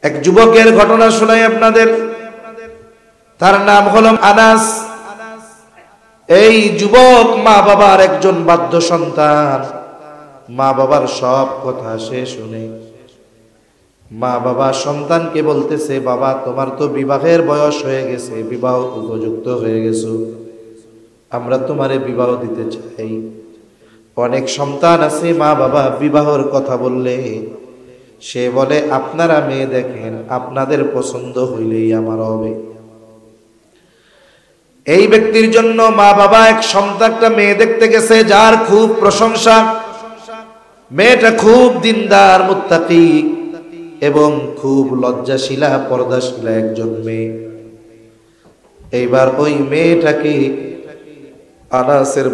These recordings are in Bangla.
এক যুবকের ঘটনা শোনাই আপনাদের। তার নাম হলো আনাস। এই যুবক মা বাবার একজন বাধ্য সন্তান। মা বাবার সব কথা সে শুনে। মা বাবা সন্তানকে বলতেছে, বাবা তোমার তো বিবাহের বয়স হয়ে গেছে, বিবাহ উপযুক্ত হয়ে গেছো, আমরা তোমারে বিবাহ দিতে চাই। অনেক সন্তান আছে মা বাবা বিবাহের কথা বললে সে বলে, আপনারা মেয়ে দেখেন, আপনাদের পছন্দ হইলেই আমার হবে। এই ব্যক্তির জন্য মা বাবা এক সন্তানটা মেয়ে দেখতে গেছে, যার খুব প্রশংসা। মেয়েটা খুব দিনদার, মুত্তাকি এবং খুব লজ্জাশীলা, পর্দাশীলা একজন মেয়ে। এইবার ওই মেয়েটাকে আনাসের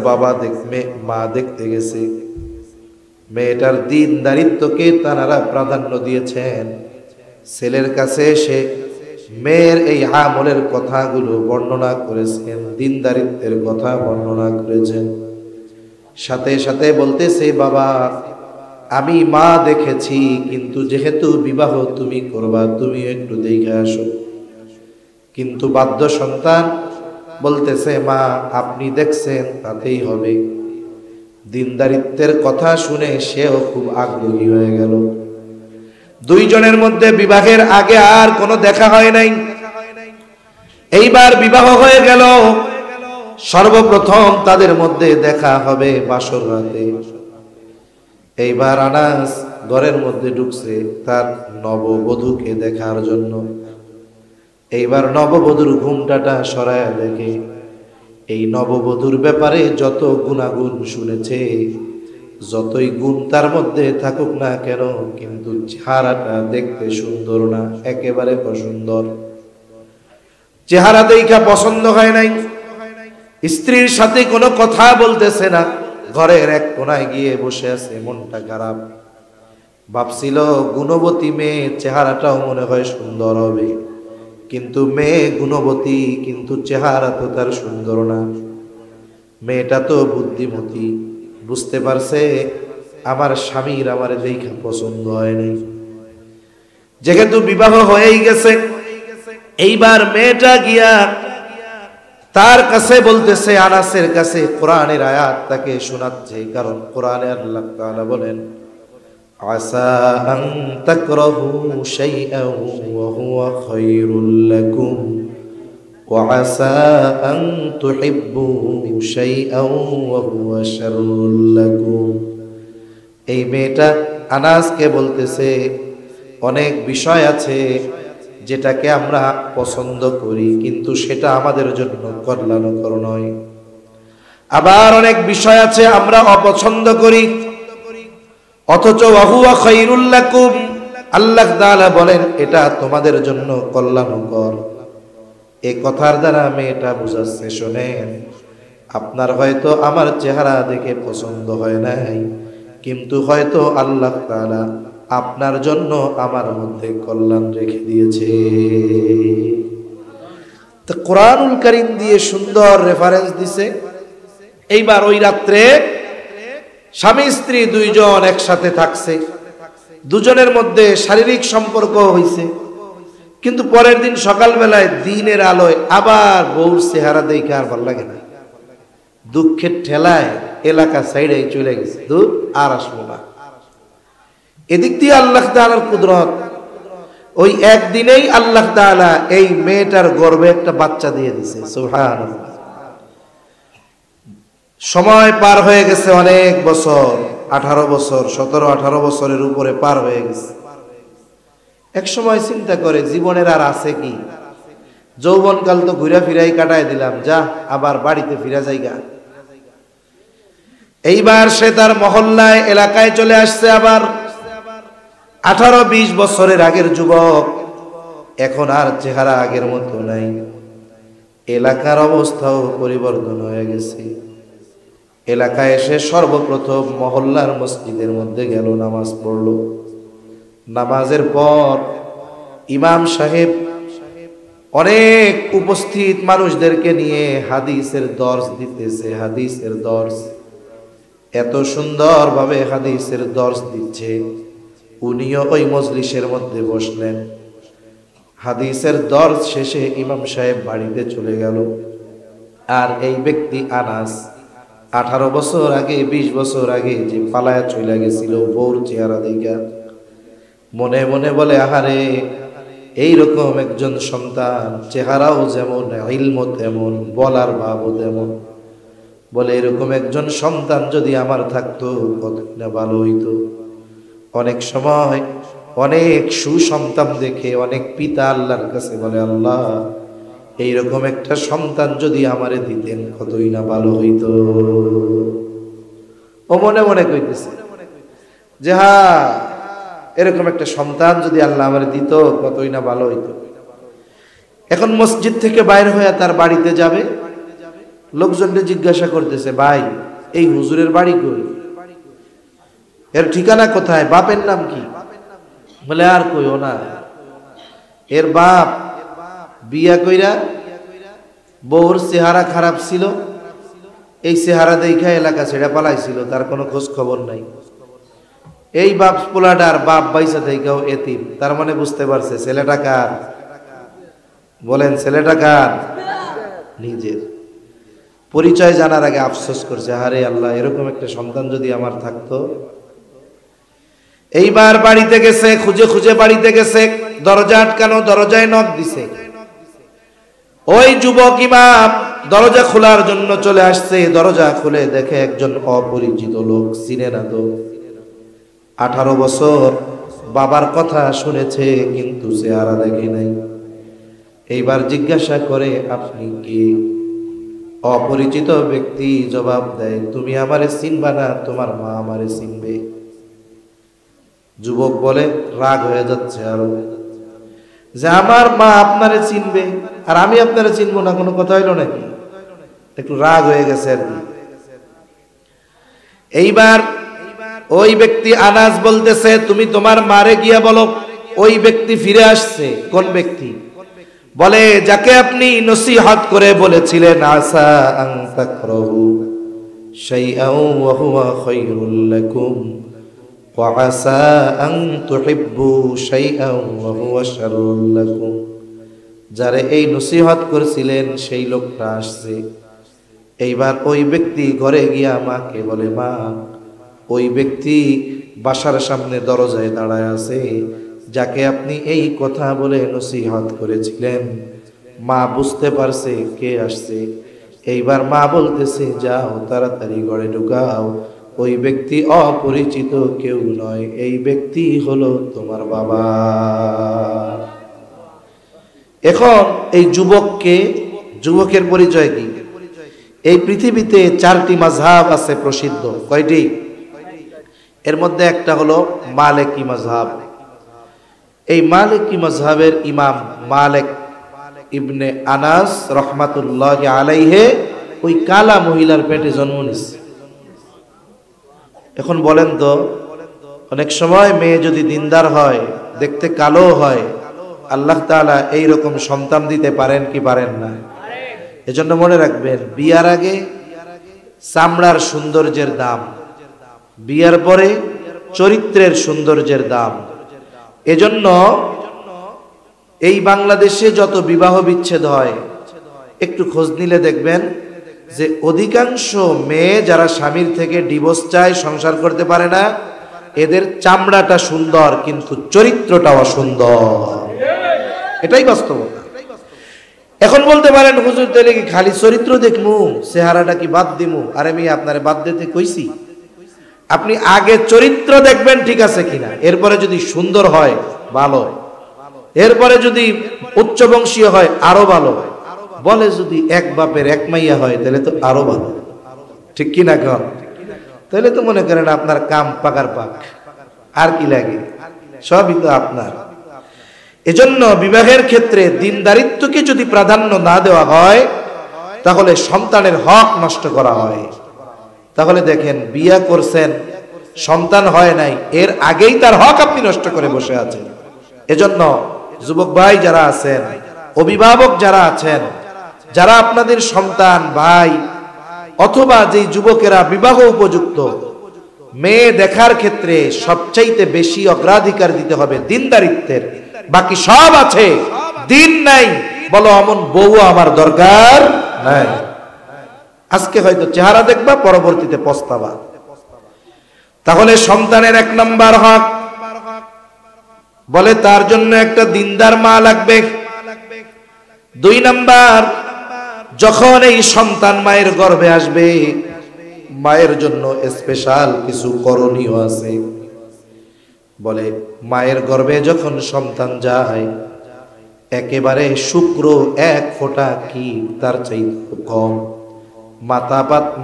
মা দেখতে গেছে। মেয়েটার দিনদারিত্বকে তারা প্রাধান্য দিয়েছেন। ছেলের কাছে এসে মেয়ের এই আমলের কথাগুলো বর্ণনা করেছেন, দিনদারিত্বের কথা বর্ণনা করেছেন। সাথে সাথে বলতেছে, বাবা আমি মা দেখেছি, কিন্তু যেহেতু বিবাহ তুমি করবা, তুমি একটু দেখে আসো। কিন্তু বাধ্য সন্তান বলতেছে, মা আপনি দেখছেন তাতেই হবে। দিনদারিত্বের কথা শুনে সেও খুব আগ্রহী হয়ে গেল। দুইজনের মধ্যে বিবাহের আগে আর কোনো দেখা হয় নাই। এইবার বিবাহ হয়ে গেল। সর্বপ্রথম তাদের মধ্যে দেখা হবে বাসর রাতে। এইবার আনাস ঘরের মধ্যে ঢুকছে তার নববধূকে দেখার জন্য। এইবার নববধূর ঘুমটাটা সরায়া দেখে এই নববধূর ব্যাপারে যত গুণাগুণ শুনেছে, যতই গুণ তার মধ্যে থাকুক না কেন, কিন্তু চেহারাটা দেখতে সুন্দর না, একেবারে অসুন্দর। চেহারা দেখা পছন্দ হয় নাই। স্ত্রীর সাথে কোনো কথা বলতেছে না, ঘরের এক কোনায় গিয়ে বসে আছে, মনটা খারাপ। ভাবছিল গুণবতী মেয়ে, চেহারাটাও মনে হয় সুন্দর হবে, কিন্তু মেয়ে গুণবতী কিন্তু চেহারা তো তার সুন্দর না। মেয়েটা তো বুদ্ধিমতী, বুঝতে পারছে আমার স্বামীর আমার দেখা পছন্দ হয় নাই। যেহেতু বিবাহ হয়েই গেছে, এইবার মেয়েটা গিয়া তার কাছে বলতেছে, আনাসের কাছে কোরআনের আয়াত তাকে শোনাচ্ছে। কারণ কোরআনে আল্লাহ তাআলা বলেন, আসা আন তাকরাহু শাইআন ওয়া হুয়া খায়রুল লাকুম ওয়া আসা আন তুহিব্বু শাইআন ওয়া হুয়া শাররুল লাকুম। এই মেয়েটা আনাসকে বলতেছে, অনেক বিষয় আছে যেটাকে আমরা পছন্দ করি, কিন্তু সেটা আমাদের জন্য কল্যাণকর নয়। আবার অনেক বিষয় আছে আমরা অপছন্দ করি, অথচ ওয়া হুয়া খায়রুল লাকুম, আল্লাহ তাআলা বলেন এটা তোমাদের জন্য কল্যাণকর। এই কথার দ্বারা মেয়েটা বুঝাচ্ছে, শোনেন আপনার হয়তো আমার চেহারা দেখে পছন্দ হয় নাই, কিন্তু হয়তো আল্লাহ তাআলা আপনার জন্য আমার মধ্যে কল্যাণ রেখে দিয়েছে। তো কোরআনুল কারীম দিয়ে সুন্দর রেফারেন্স দিছে। এইবার ওই রাত্রে স্বামী স্ত্রী দুইজন একসাথে থাকছে, দুজনের মধ্যে শারীরিক সম্পর্ক হইছে, কিন্তু পরের দিন সকালবেলায় দিনের আলোয় আবার বউর চেহারা দেখে আর ভালো লাগে না। দুঃখের ঠেলায় এলাকা সাইডে চলে গেছে, দূর আর আসবো না। এদিক দিয়ে আল্লাহ তাআলার কুদরত, ওই একদিনেই আল্লাহ তাআলা এই মেয়েটার গর্ভে একটা বাচ্চা দিয়ে দিছে। সুবহানাল্লাহ। সময় পার হয়ে গেছে অনেক বছর, 18 বছর, 17-18 বছরের উপরে পার হয়ে গেছে। এক সময় চিন্তা করে, জীবনের আর আছে কি, যৌবনকাল তো ঘুরা ফিরাই কাটায় দিলাম, যা আবার বাড়িতে ফিরা যাইগা। এইবার সে তার মহল্লায় এলাকায় চলে আসছে। আবার 18-20 বছরের আগের যুবক, এখন আর চেহারা আগের মতো নাই। এলাকার অবস্থাও পরিবর্তন হয়ে গেছে। এলাকায় এসে সর্বপ্রথম মহল্লার মসজিদের মধ্যে গেল, নামাজ পড়ল। নামাজের পর ইমাম সাহেব অনেক উপস্থিত মানুষদেরকে নিয়ে হাদিসের দর্স দিতেছে। হাদিসের দর্স এত সুন্দরভাবে হাদিসের দর্স দিচ্ছে, উনিও ওই মজলিসের মধ্যে বসলেন। হাদিসের দর্স শেষে ইমাম সাহেব বাড়িতে চলে গেল। আর এই ব্যক্তি আনাস 18 বছর আগে 20 বছর আগে যে পালায়া চলে গেছিল বউর চেহারা দেখা মনে মনে বলে, আহারে এইরকম একজন সন্তান, চেহারাও যেমন, ইলমও তেমন, বলার ভাবও তেমন। বলে এরকম একজন সন্তান যদি আমার থাকতো কতটা ভালো হইতো। অনেক সময় অনেক সুসন্তান দেখে অনেক পিতা আল্লাহর কাছে বলে, আল্লাহ এইরকম একটা সন্তান যদি আমারে দিতেন কতই না ভালো হইতো। ও মনে মনে কইতেছে যে হ্যাঁ, এরকম একটা সন্তান যদি আল্লাহ আমারে দিত কতই না ভালো হইতো। এখন মসজিদ থেকে বাইরে হয়ে তার বাড়িতে যাবে, লোকজনকে জিজ্ঞাসা করতেছে, ভাই এই হুজুরের বাড়ি কই, এর ঠিকানা কোথায়, বাপের নাম কি? বলে আর কইও না, এর বাপ বিয়া কইরা বউর চেহারা খারাপ ছিল, এই চেহারা দেখা এলাকা ছেড়ে পালাইছিল, তার কোনো খোঁজ খবর নাই। এই বাপ পোলাটার বাপ বাইসা থেকেও এতিম। তার মানে বুঝতে পারছে ছেলেটা কার? বলেন ছেলেটা কার? নিজের। পরিচয় জানার আগে আফসোস করছে, আরে আল্লাহ এরকম একটা সন্তান যদি আমার থাকতো। এইবার বাড়িতে গেছে, খুঁজে খুঁজে বাড়িতে গেছে, দরজা আটকানো, দরজায় নক দিছে। ওই যুবক ইমাম দরজা খোলার জন্য চলে আসছে। দরজা খুলে দেখে একজন অপরিচিত লোক, চিনে না তো। 18 বছর বাবার কথা শুনেছে কিন্তু চেহারা দেখে নাই। এইবার জিজ্ঞাসা করে, আপনি কি? অপরিচিত ব্যক্তি জবাব দেয়, তুমি আমারে চিনবা না, তোমার মা আমারে চিনবে। যুবক বলে, রাগ হয়ে যাচ্ছে আরো, যে আমার মা আপনারে চিনবে আর আমি আপনারে চিনবো না, কোনো কথা হইল নাকি? একটু রাগ হয়ে গেছে আর কি। এইবার ওই ব্যক্তি আনাস বলতেছে, তুমি তোমার মারে গিয়া বলো ওই ব্যক্তি ফিরে আসছে। কোন ব্যক্তি? বলে যাকে আপনি নসিহত করে বলেছিলেন, আসা আন তাকরাহু শাইআন ওয়া হুয়া খায়রুল লাকুম ওয়া আসা আন তুহিব্বু শাইআন ওয়া হুয়া শাররুল লাকুম। যারে এই নসিহত করেছিলেন সেই লোকটা আসছে। এইবার ওই ব্যক্তি ঘরে গিয়া মাকে বলে, মা ওই ব্যক্তি বাসার সামনে দরজায় দাঁড়ায় আছে, যাকে আপনি এই কথা বলে নসিহত করেছিলেন। মা বুঝতে পারছে কে আসছে। এইবার মা বলতেছে, যাও তাড়াতাড়ি ঘরে ঢুকাও, ওই ব্যক্তি অপরিচিত কেউ নয়, এই ব্যক্তি হলো তোমার বাবা। এখন এই যুবকের পরিচয় কি? এই পৃথিবীতে 4টি মাযহাব আছে প্রসিদ্ধ। কয়টি? এর মধ্যে একটা হলো মালিকি মাযহাব। এই মালিকি মাযহাবের ইমাম মালিক ইবনে আনাস রাহমাতুল্লাহি আলাইহি ওই কালা মহিলার পেটে জন্ম নিছে। এখন বলেন তো, অনেক সময় মেয়ে যদি দিনদার হয়, দেখতে কালো হয়, আল্লাহ তাআলা এইরকম সন্তান দিতে পারেন কি পারেন না? এজন্য মনে রাখবেন, বিয়ার আগে চামড়ার সৌন্দর্যের দাম, বিয়ার পরে চরিত্রের সৌন্দর্যের দাম। এজন্য এই বাংলাদেশে যত বিবাহ বিচ্ছেদ হয়, একটু খোঁজ নিলে দেখবেন যে অধিকাংশ মেয়ে যারা স্বামীর থেকে ডিভোর্স চায়, সংসার করতে পারে না, এদের চামড়াটা সুন্দর কিন্তু চরিত্রটাও সুন্দর। এটাই বাস্তবতা। এখন বলতে পারেন, হুজুর তাহলে কি খালি চরিত্র দেখমু, চেহারাটা কি বাদ দিমু? আরে আমি আপনারে বাদ দিতে কইছি? আপনি আগে চরিত্র দেখবেন ঠিক আছে কিনা, এরপরে যদি সুন্দর হয় ভালো, এরপরে যদি উচ্চ বংশীয় হয় আরো ভালো, বলে যদি এক বাপের এক মাইয়া হয় তাহলে তো আরো ভালো। ঠিক কিনা কন? তাহলে তো মনে করেন আপনার কাম পাকার পাক, আর কি লাগে? সবই তো আপনার। এজন্য বিবাহের ক্ষেত্রে দিনদারিত্বকে যদি প্রাধান্য না দেওয়া হয়, তাহলে সন্তানের হক নষ্ট করা হয়। তাহলে দেখেন, বিয়া করছেন, সন্তান হয় নাই, এর আগেই তার হক আপনি নষ্ট করে বসে আছেন। এজন্য যুবক ভাই যারা আছেন, অভিভাবক যারা আছেন, যারা আপনাদের সন্তান ভাই অথবা যে যুবকেরা বিবাহ উপযুক্ত, মেয়ে দেখার ক্ষেত্রে সবচাইতে বেশি অগ্রাধিকার দিতে হবে দিনদারিত্বের। বাকি সব আছে, দিন নাই, বলো অমন বউ আমার দরকার নাই। আজকে হয়তো চেহারা দেখবা, পরবর্তীতে পস্তাবা। তাহলে সন্তানের 1 নাম্বার হক, বলে তার জন্য একটা দিনদার মা লাগবে। 2 নাম্বার, যখন এই সন্তান মায়ের গর্ভে আসবে, মায়ের জন্য স্পেশাল কিছু করণীয় আছে। বলে মায়ের গর্ভে যখন সন্তান যায়, একেবারে শুক্র 1 ফোঁটা কি তার চাইতে কম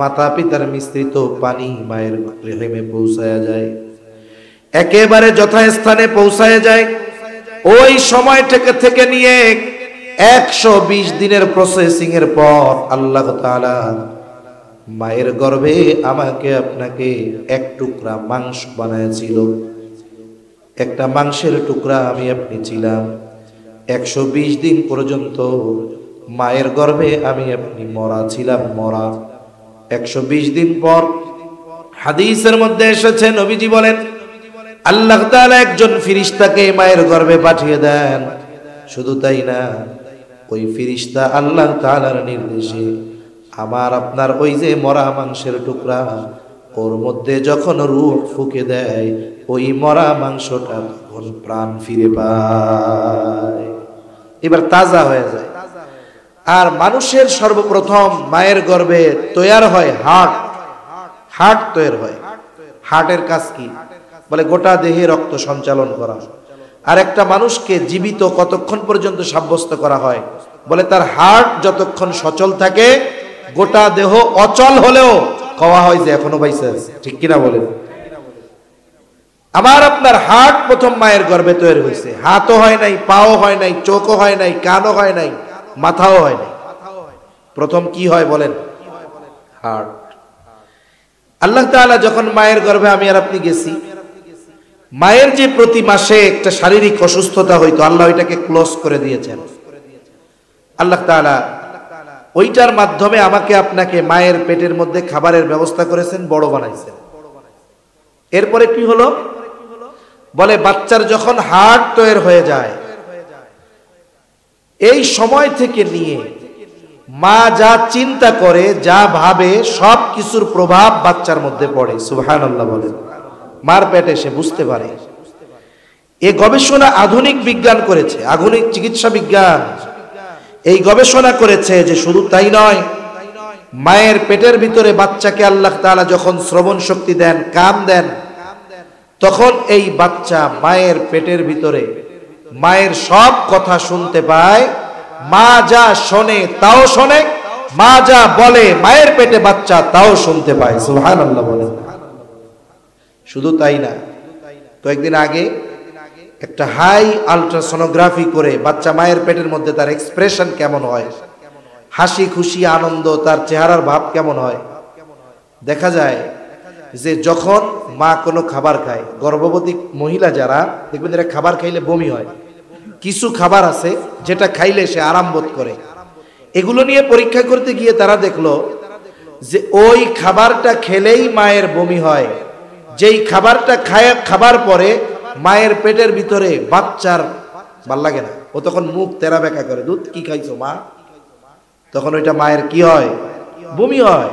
মাতা পিতার মিশ্রিত পানি মায়ের রেহেমে পৌঁছায়া যায়, একেবারে যথাস্থানে পৌঁছায় যায়। ওই সময় থেকে নিয়ে 120 দিনের প্রসেসিং এর পর আল্লাহ তাআলা মায়ের গর্ভে আমাকে আপনাকে 1 টুকরা মাংস বানাইছিল। একটা মাংসের টুকরা আমি আপনি ছিলাম। 120 দিন পর্যন্ত মায়ের গর্ভে আমি আপনি মরা ছিলাম, মরা। 120 দিন পর হাদিসের মধ্যে এসেছে, নবীজি বলেন আল্লাহ তাআলা একজন ফেরেশতাকে মায়ের গর্ভে পাঠিয়ে দেন। শুধু তাই না, ওই ফেরেশতা আল্লাহ তাআলার নির্দেশে আমার আপনার ওই যে মরা মাংসের টুকরা, ওর মধ্যে যখন রূহ ফুঁকে দেয়, ওই মরা মাংসটা তখন প্রাণ ফিরে পায়, এবার তাজা হয়ে যায়। আর মানুষের সর্বপ্রথম মায়ের গর্ভে তৈয়ার হয় হার্ট তৈরি হয়। হার্টের কাজ কি? বলে গোটা দেহে রক্ত সঞ্চালন করা। আর একটা মানুষকে জীবিত কতক্ষণ পর্যন্ত সাব্যস্ত করা হয়? বলে তার হার্ট যতক্ষণ সচল থাকে, গোটা দেহ অচল হলেও কওয়া হয় যে এখনো বাইসে আছে। ঠিক কিনা বলেন? আমার আপনার হার্ট প্রথম মায়ের গর্ভে তৈরি হয়েছে। হাতও হয় নাই, পাও হয় নাই, চোখও হয় নাই, কানও হয় নাই, মাথাও হয় নাই। প্রথম কি হয় বলেন? হার্ট। আল্লাহ তাআলা যখন মায়ের গর্ভে আমি আর আপনি গেছি, মায়ের যে প্রতি মাসে একটা শারীরিক অসুস্থতা হইতো, আল্লাহ ওইটাকে ক্লোজ করে দিয়েছেন। আল্লাহ তাআলা ওইটার মাধ্যমে আমাকে আপনাকে মায়ের পেটের মধ্যে খাবারের ব্যবস্থা করেছেন, বড় বানাইছেন। এরপরে কি হলো? বলে বাচ্চার যখন হার্ট তৈরি হয়ে যায়, এই সময় থেকে নিয়ে মা যা চিন্তা করে, যা ভাবে, সব কিছুর প্রভাব বাচ্চার মধ্যে পড়ে। সুবহানাল্লাহ বলেন। মার পেটে সে বুঝতে পারে। এই গবেষণা আধুনিক বিজ্ঞান করেছে, আধুনিক চিকিৎসা বিজ্ঞান এই গবেষণা করেছে যে শুধু তাই নয়, মায়ের পেটের ভিতরে বাচ্চাকে আল্লাহ তাআলা যখন শ্রবণ শক্তি দেন, কান দেন, তখন এই বাচ্চা মায়ের পেটের ভিতরে মায়ের সব কথা শুনতে পায়। মা যা শোনে তাও শোনে, মা যা বলে মায়ের পেটে বাচ্চা তাও শুনতে পায়। সুবহানাল্লাহ বলেন। শুধু তাই না, কয়েকদিন আগে একটা হাই আল্ট্রাসোনোগ্রাফি করে বাচ্চা মায়ের পেটের মধ্যে তার এক্সপ্রেশন কেমন হয়, হাসি খুশি আনন্দ, তার চেহারার ভাব কেমন হয়, দেখা যায় যে যখন মা কোনো খাবার খায়, গর্ভবতী মহিলা যারা দেখবেন এরা খাবার খাইলে বমি হয়, কিছু খাবার আছে যেটা খাইলে সে আরাম বোধ করে। এগুলো নিয়ে পরীক্ষা করতে গিয়ে তারা দেখলো যে ওই খাবারটা খেলেই মায়ের বমি হয়। যেই খাবারটা খাবার পরে মায়ের পেটের ভিতরে বাচ্চার ভাল লাগে না, ও তখন মুখ তেরা বেঁকা করে, দুধ কি খাইছো মা, তখন ওইটা মায়ের কি হয়? বমি হয়।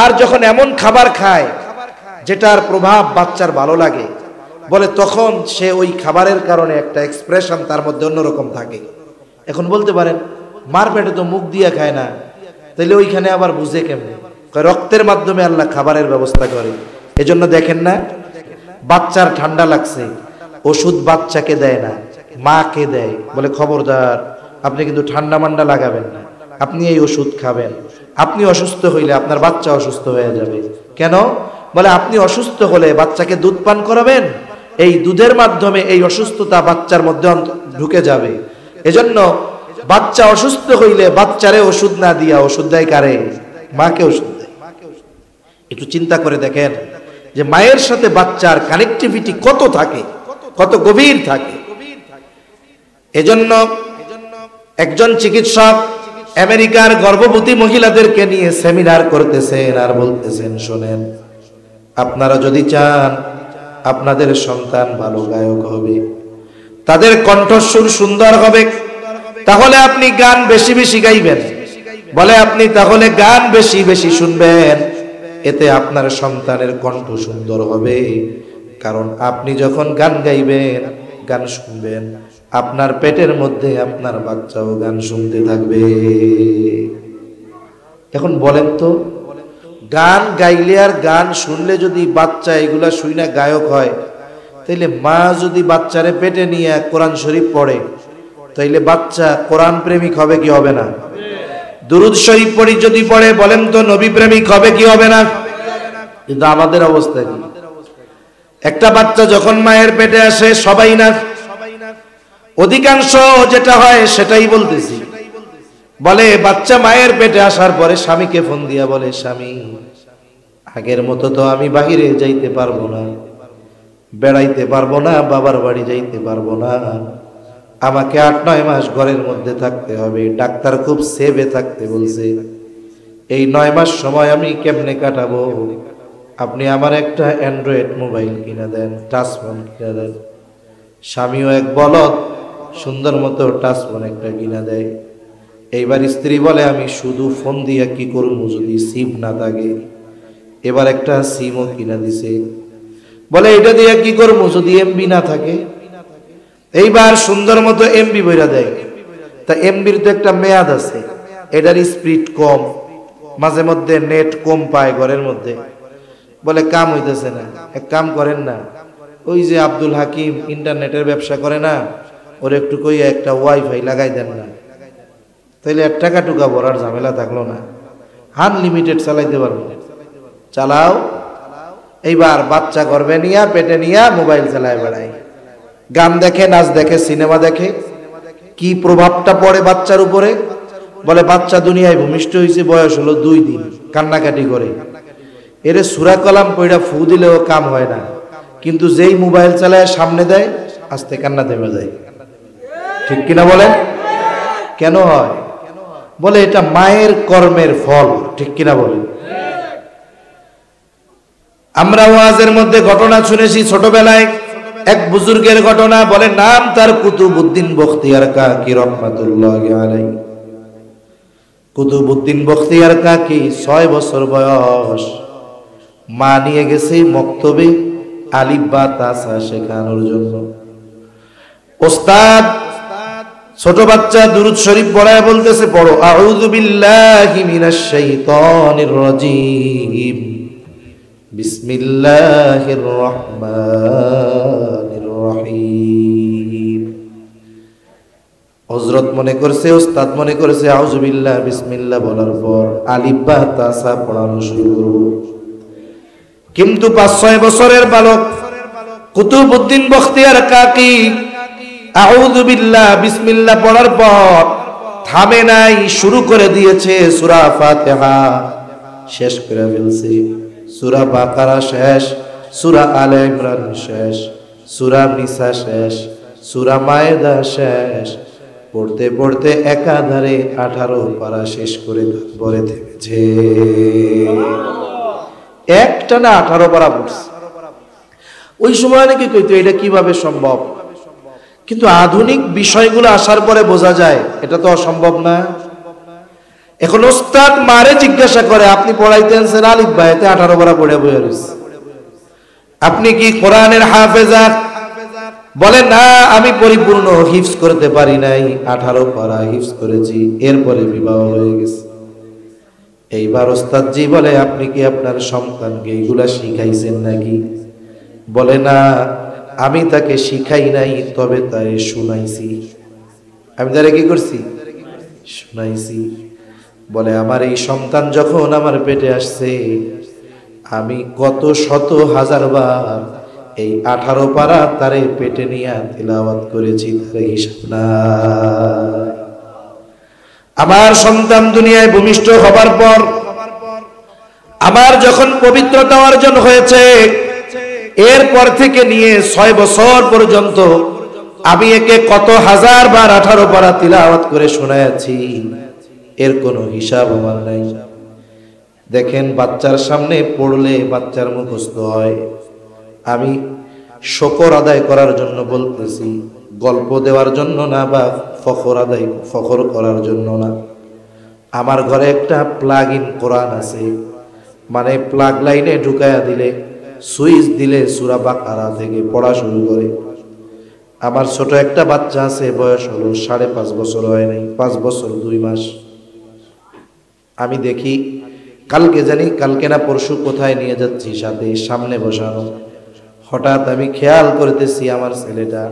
আর যখন এমন খাবার খায় যেটার প্রভাব বাচ্চার ভালো লাগে, বলে তখন সে ওই খাবারের কারণে একটা এক্সপ্রেশন তার মধ্যে অন্যরকম থাকে। এখন বলতে পারেন মার পেটে তো মুখ দিয়ে খায় না, তাহলে ওইখানে আবার বুঝে কেমনে? রক্তের মাধ্যমে আল্লাহ খাবারের ব্যবস্থা করে। এজন্য দেখেন না, বাচ্চার ঠান্ডা লাগছে, ওষুধ বাচ্চাকে দেয় না, মাকে দেয়। বলে খবরদার, আপনি কিন্তু ঠান্ডা মান্ডা লাগাবেন না, আপনি এই ওষুধ খাবেন। আপনি অসুস্থ হইলে আপনার বাচ্চা অসুস্থ হয়ে যাবে। কেন? বলে আপনি অসুস্থ হলে বাচ্চাকে দুধ পান করাবেন, এই দুধের মাধ্যমে এই অসুস্থতা বাচ্চার মধ্যে ঢুকে যাবে। এজন্য বাচ্চা অসুস্থ হইলে বাচ্চারে ওষুধ না দিয়া ওষুধ দেয় কারে? মাকে ওষুধ দেয়। একটু চিন্তা করে দেখেন যে মায়ের সাথে বাচ্চার কানেক্টিভিটি কত থাকে, কত গভীর থাকে। এজন্য একজন চিকিৎসক আমেরিকার গর্ভবতী মহিলাদেরকে নিয়ে সেমিনার করতেছেন আর বলতেছেন, শোনেন, আপনারা যদি চান আপনাদের সন্তান ভালো গায়ক হবে, তাদের কণ্ঠস্বর সুন্দর হবে, তাহলে আপনি গান বেশি বেশি গাইবেন। বলে আপনি তাহলে গান বেশি বেশি শুনবেন, এতে আপনার সন্তানের কণ্ঠ সুন্দর হবে। কারণ আপনি যখন গান গাইবেন, গান শুনবেন, আপনার পেটের মধ্যে আপনার বাচ্চাও গান শুনতে থাকবে। এখন বলেন তো, গান গাইলে আর গান শুনলে যদি বাচ্চা এগুলা শুই না গায়ক হয়, তাইলে মা যদি বাচ্চারে পেটে নিয়ে কোরআন শরীফ পড়ে, তাইলে বাচ্চা কোরআন প্রেমিক হবে কি হবে না? দুরুদ শরীফ পড়ি যদি পড়ে, বলেন তো নবী প্রেমিক হবে কি হবে না? কিন্তু আমাদের অবস্থা কি? একটা বাচ্চা যখন মায়ের পেটে আসে, সবাই না, অধিকাংশ যেটা হয় সেটাই বলতেছি। বলে বাচ্চা মায়ের পেটে আসার পরে স্বামীকে ফোন দিয়া বলে, স্বামী আগের মতো তো আমি বাহিরে যাইতে পারবো না, বেড়াইতে পারবো না, বাবার বাড়ি যাইতে পারবো না, আমাকে 8-9 মাস ঘরের মধ্যে থাকতে হবে, ডাক্তার খুব সেভে থাকতে বলছে, এই 9 মাস সময় আমি কেমনে কাটাবো? আপনি আমার একটা অ্যান্ড্রয়েড মোবাইল কিনে দেন, টাচ ফোন কিনে দেন। স্বামীও এক বলদ, সুন্দর মতো টাচ ফোন একটা কিনা দেয়। এইবার স্ত্রী বলে, আমি শুধু ফোন দিয়া কি করবো যদি সিম না থাকে? এবার একটা সিমও কিনা দিছে। বলে এটা দিয়ে কি করবো যদি এমবি না থাকে? এইবার সুন্দর মতো এমবি বইরা দেয়। তা এমবির তো একটা মেয়াদ আছে, এটার স্পিড কম, মাঝে মধ্যে নেট কম পায় ঘরের মধ্যে। বলে কাম হইতেছে না, এক কাম করেন না, ওই যে আব্দুল হাকিম ইন্টারনেটের ব্যবসা করে না, ওর একটু কই একটা ওয়াইফাই লাগাই দেন না, তাইলে 1 টাকা টুকা ভরার ঝামেলা থাকলো না, আনলিমিটেড চালাইতে পারবো। চালাও। এইবার বাচ্চা গর্ভে নিয়া পেটে নিয়া মোবাইল চালায় বেড়ায়, গান দেখে, নাচ দেখে, সিনেমা দেখে। কি প্রভাবটা পড়ে বাচ্চার উপরে? বলে বাচ্চা দুনিয়ায় ভূমিষ্ঠ হয়েছে, বয়স হলো 2 দিন, কান্নাকাটি করে। এরে সূরা কলাম পড়া ফু দিলেও কাম হয় না, কিন্তু যেই মোবাইল চালায় সামনে দেয়, আস্তে কান্না থেমে যায়। ঠিক কিনা বলেন? কেন হয়? বলে এটা মায়ের কর্মের ফল। ঠিক কিনা বলেন? আমরা ওয়াজের মধ্যে ঘটনা শুনেছি ছোটবেলায়, এক বুজুর্গের ঘটনা। বলে নাম তার কুতুবউদ্দিন বখতিয়ার কাকি রহমাতুল্লাহি আলাইহি। কুতুবউদ্দিন বখতিয়ার কাকি 6 বছর বয়স, মা নিয়ে গেছে মক্তবে আলিফ বা তাসা শেখানোর জন্য। ওস্তাদ ছোট বাচ্চা দুরূদ শরীফ পড়ায় বলতেছে, পড়ো আউযু বিল্লাহি মিনাশ শাইতানির রাজীম, বিসমিল্লাহির রহমানির রহিম। হযরত মনে করছে, ওস্তাদ মনে করছে আউযু বিল্লাহ বিসমিল্লাহ বলার পর আলিফ বা তাসা পড়ানো শুরু করব। কিন্তু 5-6 বছরের বালক কুতুবউদ্দিন বখতিয়ার কাকি আউযু বিল্লাহ বিসমিল্লাহ পড়ার পর থামে নাই, শুরু করে দিয়েছে। সূরা ফাতিহা শেষ করে ফেলছে, সূরা বাকারা শেষ, সূরা আলে ইমরান শেষ, সূরা নিসা শেষ, সূরা মায়েদা শেষ। পড়তে পড়তে একাধারে 18 পারা শেষ করে পরে থেমেছে। একটানা 18 পারা পড়ছে। ওই সময় নাকি কইতো এটা কিভাবে সম্ভব, কিন্তু আধুনিক বিষয়গুলো আসার পরে বোঝা যায় এটা তো অসম্ভব না। এখন ওস্তাদ মারে জিজ্ঞাসা করে, আপনি পড়াইতেছেন আলিফ বা এতে 18 পারা পড়ে বইয়া রইছে, আপনি কি কোরআনের হাফেজা? বলে না, আমি পরিপূর্ণ হিফজ করতে পারি নাই, 18 পারা হিফজ করেছি, এরপরে বিবাহ হয়ে গেছে। এইবার ওস্তাদজি বলে, আপনি কি আপনার সন্তানকে এইগুলা শিখাইছেন নাকি? বলে না, আমি তাকে শিখাই নাই, তবে তাই শুনাইছি। আমি তারে কি করছি? শুনাইছি। বলে আমার এই সন্তান যখন আমার পেটে আসছে, আমি কত শত হাজার বার এই 18 পারা তারে পেটে নিয়ে তিলাওয়াত করেছি, তার হিসাব নাই। আমার সন্তান দুনিয়ায় ভূমিষ্ঠ হবার পর আমার যখন পবিত্রতা অর্জন হয়েছে, এরপর থেকে নিয়ে 6 বছর পর্যন্ত আমি একে কত হাজার বার 18 পারা তিলাওয়াত করে শোনায়াছি, এর কোনো হিসাব আমার নাই। দেখেন বাচ্চার সামনে পড়লে বাচ্চার মুখস্থ হয়। আমি শুকর আদায় করার জন্য বলতেছি, গল্প দেওয়ার জন্য না বা ফখর করার জন্য না। আমার ঘরে একটা প্লাগ ইন কোরআন আছে, মানে প্লাগ লাইনে ঢুকায়া দিলে, সুইচ দিলে সূরা বাকারা থেকে পড়া শুরু করে। আমার ছোট একটা বাচ্চা আছে, বয়স হলো 5.5 বছর হয় নাই, 5 বছর 2 মাস। আমি দেখি কালকে না পরশু কোথায় নিয়ে যাচ্ছি, সাথে সামনে বসানো। হঠাৎ আমি খেয়াল করতেছি আমার ছেলেটা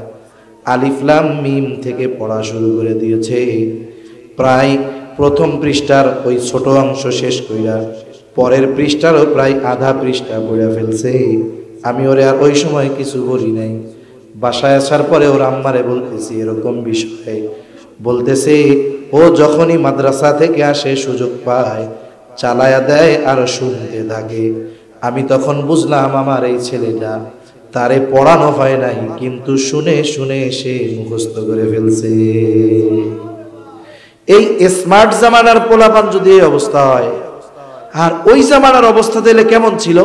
আলিফ লাম মিম থেকে পড়া শুরু করে দিয়েছে। প্রায় প্রথম পৃষ্ঠার ওই ছোট অংশ শেষ কইরা পরের পৃষ্ঠারও প্রায় আধা পৃষ্ঠা পড়ে ফেলছে। আমি ওরে আর ওই সময় কিছু বলি নাই। বাসায় আসার পরে ওর আম্মারে বলতেছি এরকম বিষয়ে, বলতেছে ও যখনই মাদ্রাসা থেকে আসে সুযোগ পায় চালায়া দেয় আর শুনতে থাকে। আমি তখন বুঝলাম আমার এই ছেলেটা, তারে পড়ানো হয় নাই কিন্তু শুনে শুনে সে মুখস্থ করে ফেলছে। এই স্মার্ট জামানার পোলাপান যদি এই অবস্থা হয়, আর ওই জামানার অবস্থা দিলে কেমন ছিল?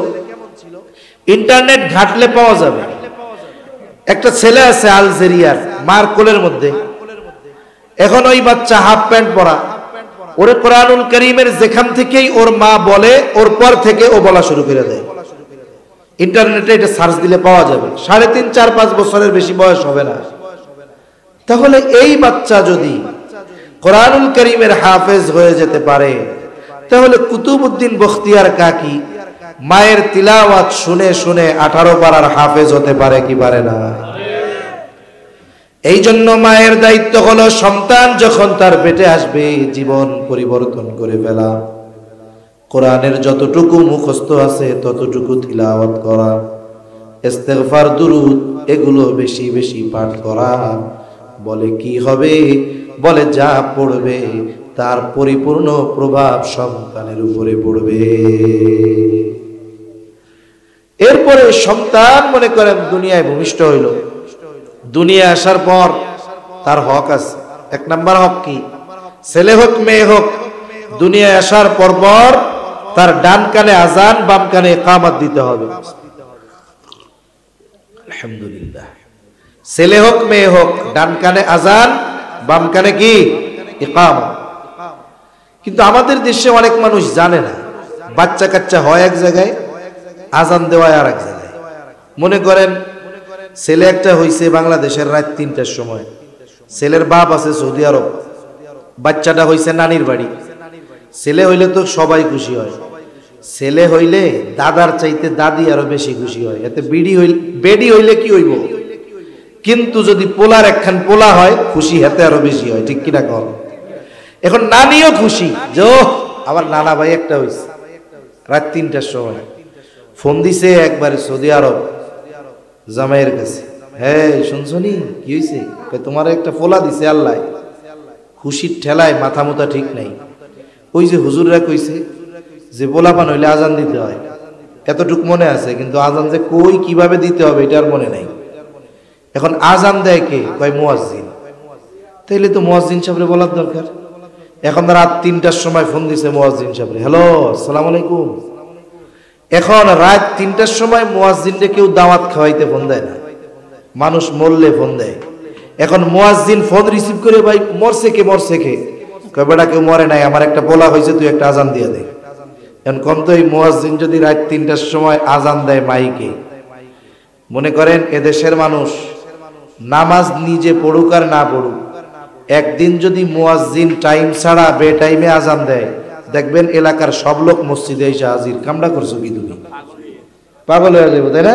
ইন্টারনেট ঘাটলে পাওয়া যাবে। একটা ছেলে আছে আলজেরিয়ার, মার কোলের মধ্যে, এখন ওই বাচ্চা হাফ প্যান্ট পরা, ওরে কোরআনুল কারীমের যেখান থেকেই ওর মা বলে ওর পর থেকে ও বলা শুরু করে দেয়। ইন্টারনেটে এটা সার্চ দিলে পাওয়া যাবে। 3.5, 4, 5 বছরের বেশি বয়স হবে না। তাহলে এই বাচ্চা যদি কোরআনুল কারীমের হাফেজ হয়ে যেতে পারে, তাহলে কুতুবউদ্দিন বখতিয়ার কাকি মায়ের তিলাওয়াত শুনে শুনে 18 পারার হাফেজ হতে পারে কি পারে না? এই জন্য মায়ের দায়িত্ব হলো সন্তান যখন তার পেটে আসবে জীবন পরিবর্তন করে ফেলা। কোরআনের যতটুকু মুখস্থ আছে ততটুকু তিলাওয়াত করা, ইস্তেগফার দুরুদ এগুলো বেশি বেশি পাঠ করা। বলে কি হবে? বলে যা পড়বে তার পরিপূর্ণ প্রভাব সন্তানের উপরে পড়বে। এরপরে সন্তান মনে করেন দুনিয়ায় ভূমিষ্ঠ হইল, দুনিয়া আসার পর তার হক আছে। 1 নাম্বার হক কি? ছেলে হোক মেয়ে হোক, দুনিয়ায় আসার পর তার ডান কানে আজান, বাম কানে ইকামত দিতে হবে। আলহামদুলিল্লাহ। ছেলে হোক মেয়ে হোক, ডান কানে আজান, বাম কানে কি? ইকামত। কিন্তু আমাদের দেশে অনেক মানুষ জানে না, বাচ্চা কাচ্চা হয় এক জায়গায়, আজান দেওয়া আর এক জায়গায়। মনে করেন ছেলে একটা হইছে বাংলাদেশের রাত 3টার সময়, ছেলের বাপ আছে সৌদি আরব, বাচ্চাটা হইছে নানির বাড়ি। ছেলে হইলে তো সবাই খুশি হয়, ছেলে হইলে দাদার চাইতে দাদি আরো বেশি খুশি হয়। এতে বেডি হইলে কি হইব? কিন্তু যদি পোলার একখান পোলা হয়, খুশি হেতে আরো বেশি হয়, ঠিক কিনা কর? এখন নানিও খুশি যে আমার নানা ভাই একটা হইছে। রাত 3টার সময় ফোন দিছে একবারে সৌদি আরব জামাইয়ের কাছে, হ্যাঁ শুনছনি কি হয়েছে? তোমার একটা পোলা দিছে আল্লাহ। খুশির ঠেলায় মাথা মোতা ঠিক নাই। ওই যে হুজুররা কইছে যে পোলাপান হইলে আজান দিতে হয়, এতটুক মনে আছে, কিন্তু আজান যে কই কিভাবে দিতে হবে এটা আর মনে নাই। এখন আজান দেয় কে? কয় মুয়াজ্জিন। তাইলে তো মুয়াজ্জিন সাহেবরে বলার দরকার। এখন রাত 3টার সময় ফোন দিছে মুয়াজ্জিন সাহেবরে, হ্যালো আসসালামু আলাইকুম। এখন রাত 3টার সময় মুয়াজ্জিনকে কেউ দাওয়াত খাওয়াইতে ফোন দেয় না, মানুষ মরলে ফোন দেয়। এখন মুয়াজ্জিন ফোন রিসিভ করে, ভাই মরছে কে? মরছে কে? কয় বেটা কেউ মরে নাই, আমার একটা পোলা হয়েছে, তুই একটা আজান দিয়ে দে। এখন কম তো এই মুয়াজ্জিন যদি রাত 3টার সময় আজান দেয় মাইকে, মনে করেন এদেশের মানুষ নামাজ নিজে পড়ুক আর না পড়ুক, একদিন যদি মুয়াজ্জিন টাইম ছাড়া বে টাইমে আজান দেয়, দেখবেন এলাকার সব লোক মসজিদে এসে হাজির। কামড়া করছো কি তুমি? পাগল হয়ে যাবো, তাই না?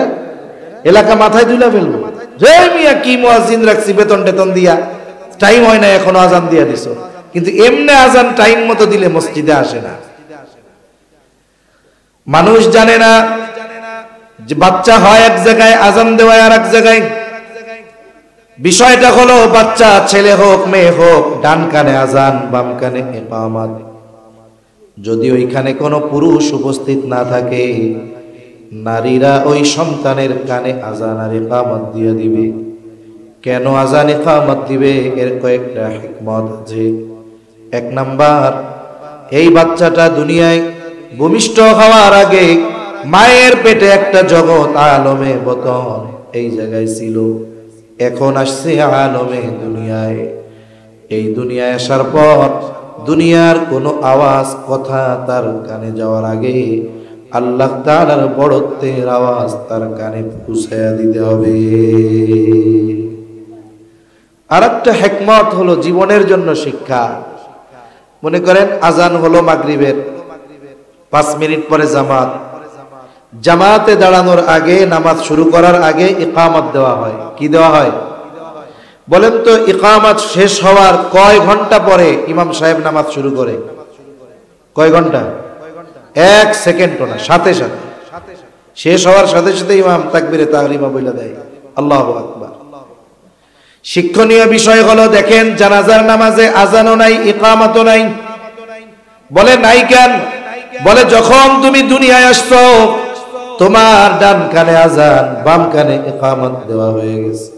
এলাকা মাথায় তুলে ফেলবো, যে মিয়া কি মুয়াজ্জিন রাখছি বেতন টেতন দিয়া, টাইম হয় না এখনো আজান দিয়া দিছো। কিন্তু এমনি আজান টাইম মতো দিলে মসজিদে আসে না। মানুষ জানে না যে বাচ্চা হয় এক জায়গায়, আজান দেওয়া আর এক জায়গায়। বিষয়টা হলো বাচ্চা ছেলে হোক মেয়ে হোক, ডান কানে আজান, বাম কানে ইকামত। যদি ওইখানে কোনো পুরুষ উপস্থিত না থাকে, নারীরা ওই সন্তানের কানে আজান আর ইকামত দিয়ে দিবে। কেন আজান ইকামত দিবে? এর কয়েকটা হিকমত আছে। 1 নাম্বার, এই বাচ্চাটা দুনিয়ায় ভূমিষ্ঠ হওয়ার আগে মায়ের পেটে একটা জগৎ আলমে বতন এই জায়গায় ছিল। এখন আসছে আলমে দুনিয়ায়। এই দুনিয়ায় আসার পর দুনিয়ার কোনো আওয়াজ কথা তার কানে যাওয়ার আগে আল্লাহ তাআলার বড়ত্বের আওয়াজ তার কানে পৌঁছায়া দিতে হবে। আরেকটা হিকমত হলো জীবনের জন্য শিক্ষা। মনে করেন আজান হলো মাগরিবের, 5 মিনিট পরে জামাত। জামাতে দাঁড়ানোর আগে, নামাজ শুরু করার আগে ইকামত দেওয়া হয়। কি দেওয়া হয় বলেন তো? ইকামত শেষ হওয়ার কয় ঘন্টা পরে ইমাম সাহেব নামাজ শুরু করে? কয় ঘন্টা? 1 সেকেন্ডও না, সাথে সাথে শেষ হওয়ার সাথে সাথে ইমাম তাকবীরে তাহরিমা বলে দেয়, আল্লাহু আকবার। শিক্ষণীয় বিষয় হলো, দেখেন জানাজার নামাজে আজানও নাই, ইকামতও নাই। বলে নাই কেন? বলে যখন তুমি দুনিয়ায় আসছো তোমার ডান কানে আজান, বাম কানে ইকামত দেওয়া হয়ে গেছে।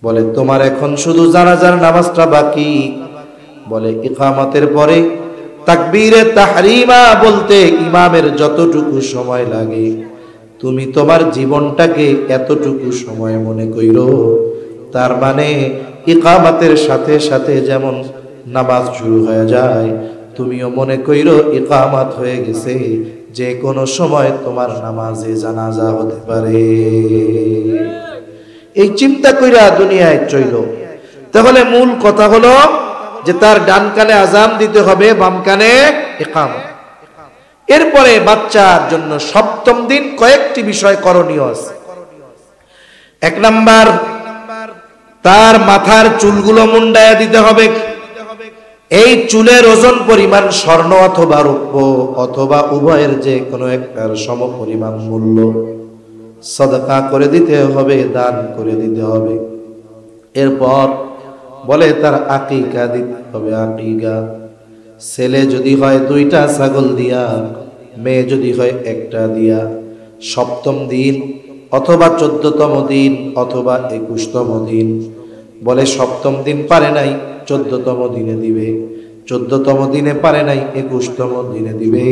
বলে তোমার এখন শুধু জানাজার নামাজটা বাকি। বলে ইকামতের পরে তাকবীরে তাহরিমা বলতে ইমামের যতটুকু সময় লাগে তুমি তোমার জীবনটাকে এতটুকু সময় মনে কইরো। তার মানে ইকামতের সাথে সাথে যেমন নামাজ শুরু হয়ে যায়, তুমিও মনে কইরো ইকামত হয়ে গেছে, যে কোনো সময় তোমার নামাজে জানাজা হতে পারে। এই চিন্তা কইরা দুনিয়ায় চইল। তাহলে মূল কথা হলো যে তার ডান কানে আজান দিতে হবে, বাম কানে ইকামত। এরপরে বাচ্চার জন্য সপ্তম দিন কয়েকটি বিষয় করণীয় আছে। 1 নাম্বার, তার মাথার চুলগুলো মুন্ডায়া দিতে হবে। এই চুলের ওজন পরিমাণ স্বর্ণ অথবা রৌপ্য অথবা উভয়ের যে কোনো একটার সমপরিমাণ মূল্য সাদকা করে দিতে হবে, দান করে দিতে হবে। এরপর বলে তার আকিকা দিতে হবে। আকিকা, ছেলে যদি হয় 2টা ছাগল দিয়া, মেয়ে যদি হয় 1টা দিয়া। সপ্তম দিন অথবা 14তম দিন অথবা 21তম দিন। বলে সপ্তম দিন পারে নাই 14তম দিনে দিবে, 14তম দিনে পারে নাই 21তম দিনে দিবে।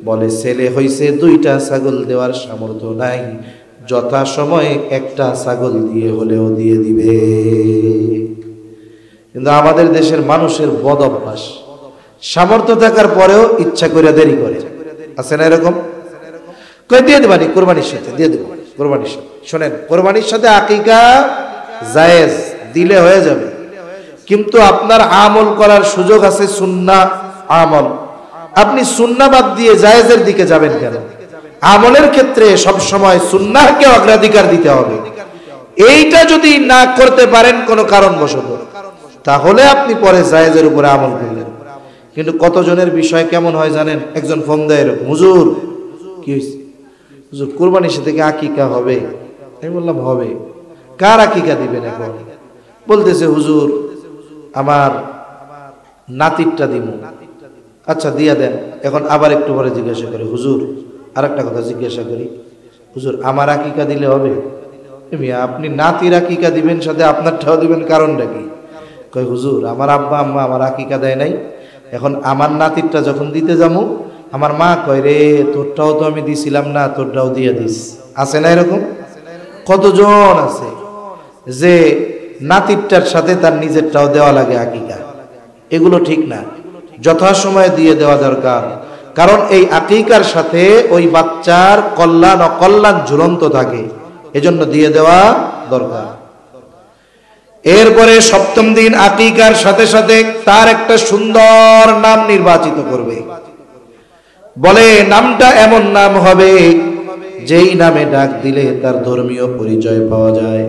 বলে ছেলে হইছে 2টা ছাগল দেওয়ার সামর্থ্য নাই, যথা সময়ে 1টা ছাগল দিয়ে হলেও দিয়ে দিবে। কিন্তু আমাদের দেশের মানুষের বদ অভ্যাস, সামর্থ্য থাকার পরেও ইচ্ছা করে দেরি করে। আছে না এরকম? কই দিয়ে দেবানি, কোরবানির সাথে দিয়ে দেব, কোরবানির সাথে। শোনেন, কোরবানির সাথে আকিকা জায়েজ, দিলে হয়ে যাবে, কিন্তু আপনার আমল করার সুযোগ আছে, সুন্নাহ আমল। আপনি সুন্নাহ বাদ দিয়ে জায়েজের দিকে যাবেন কেন? আমলের ক্ষেত্রে সব সময় সুন্নাহকে অগ্রাধিকার দিতে হবে। এইটা যদি না করতে পারেন কোনো কারণবশত, তাহলে আপনি পরে জায়েজের উপরে আমল করলেন। কিন্তু কতজনের বিষয় কেমন হয় জানেন? একজন ফোন দেয় এরকম, হুজুর কি হয়েছে? হুজুর কুরবানির সাথে কি আকিকা হবে? আমি বললাম হবে। কার আকিকা দিবেন এখন? বলতেছে হুজুর আমার নাতিরটা দিব। আচ্ছা দিয়া দেন। এখন আবার একটু পরে জিজ্ঞাসা করি, হুজুর আরেকটা কথা জিজ্ঞাসা করি, হুজুর আমার আকিকা দিলে হবে? আপনি নাতির আকিকা দিবেন, সাথে আপনারটাও দিবেন, কারণটা কি? কয় হুজুর আমার আব্বা আম্মা আমার আকিকা দেয় নাই, এখন আমার নাতিরটা যখন দিতে যাবো আমার মা কয় রে তোরটাও তো আমি দিছিলাম না, তোরটাও দিয়ে দিস। আছে না এরকম? কতজন আছে যে নাতিরটার সাথে তার নিজেরটাও দেওয়া লাগে আকিকা। এগুলো ঠিক না, যথাসময়ে দিয়ে দেওয়া দরকার। কারণ এই আকিকার সাথে ওই বাচ্চার কল্যাণ অকল্যাণ ঝুলন্ত থাকে, এজন্য দিয়ে দেওয়া দরকার। এরপরে সপ্তম দিন আকিকার সাথে সাথে তার একটা সুন্দর নাম নির্বাচিত করবে। বলে নামটা এমন নাম হবে যেই নামে ডাক দিলে তার ধর্মীয় পরিচয় পাওয়া যায়।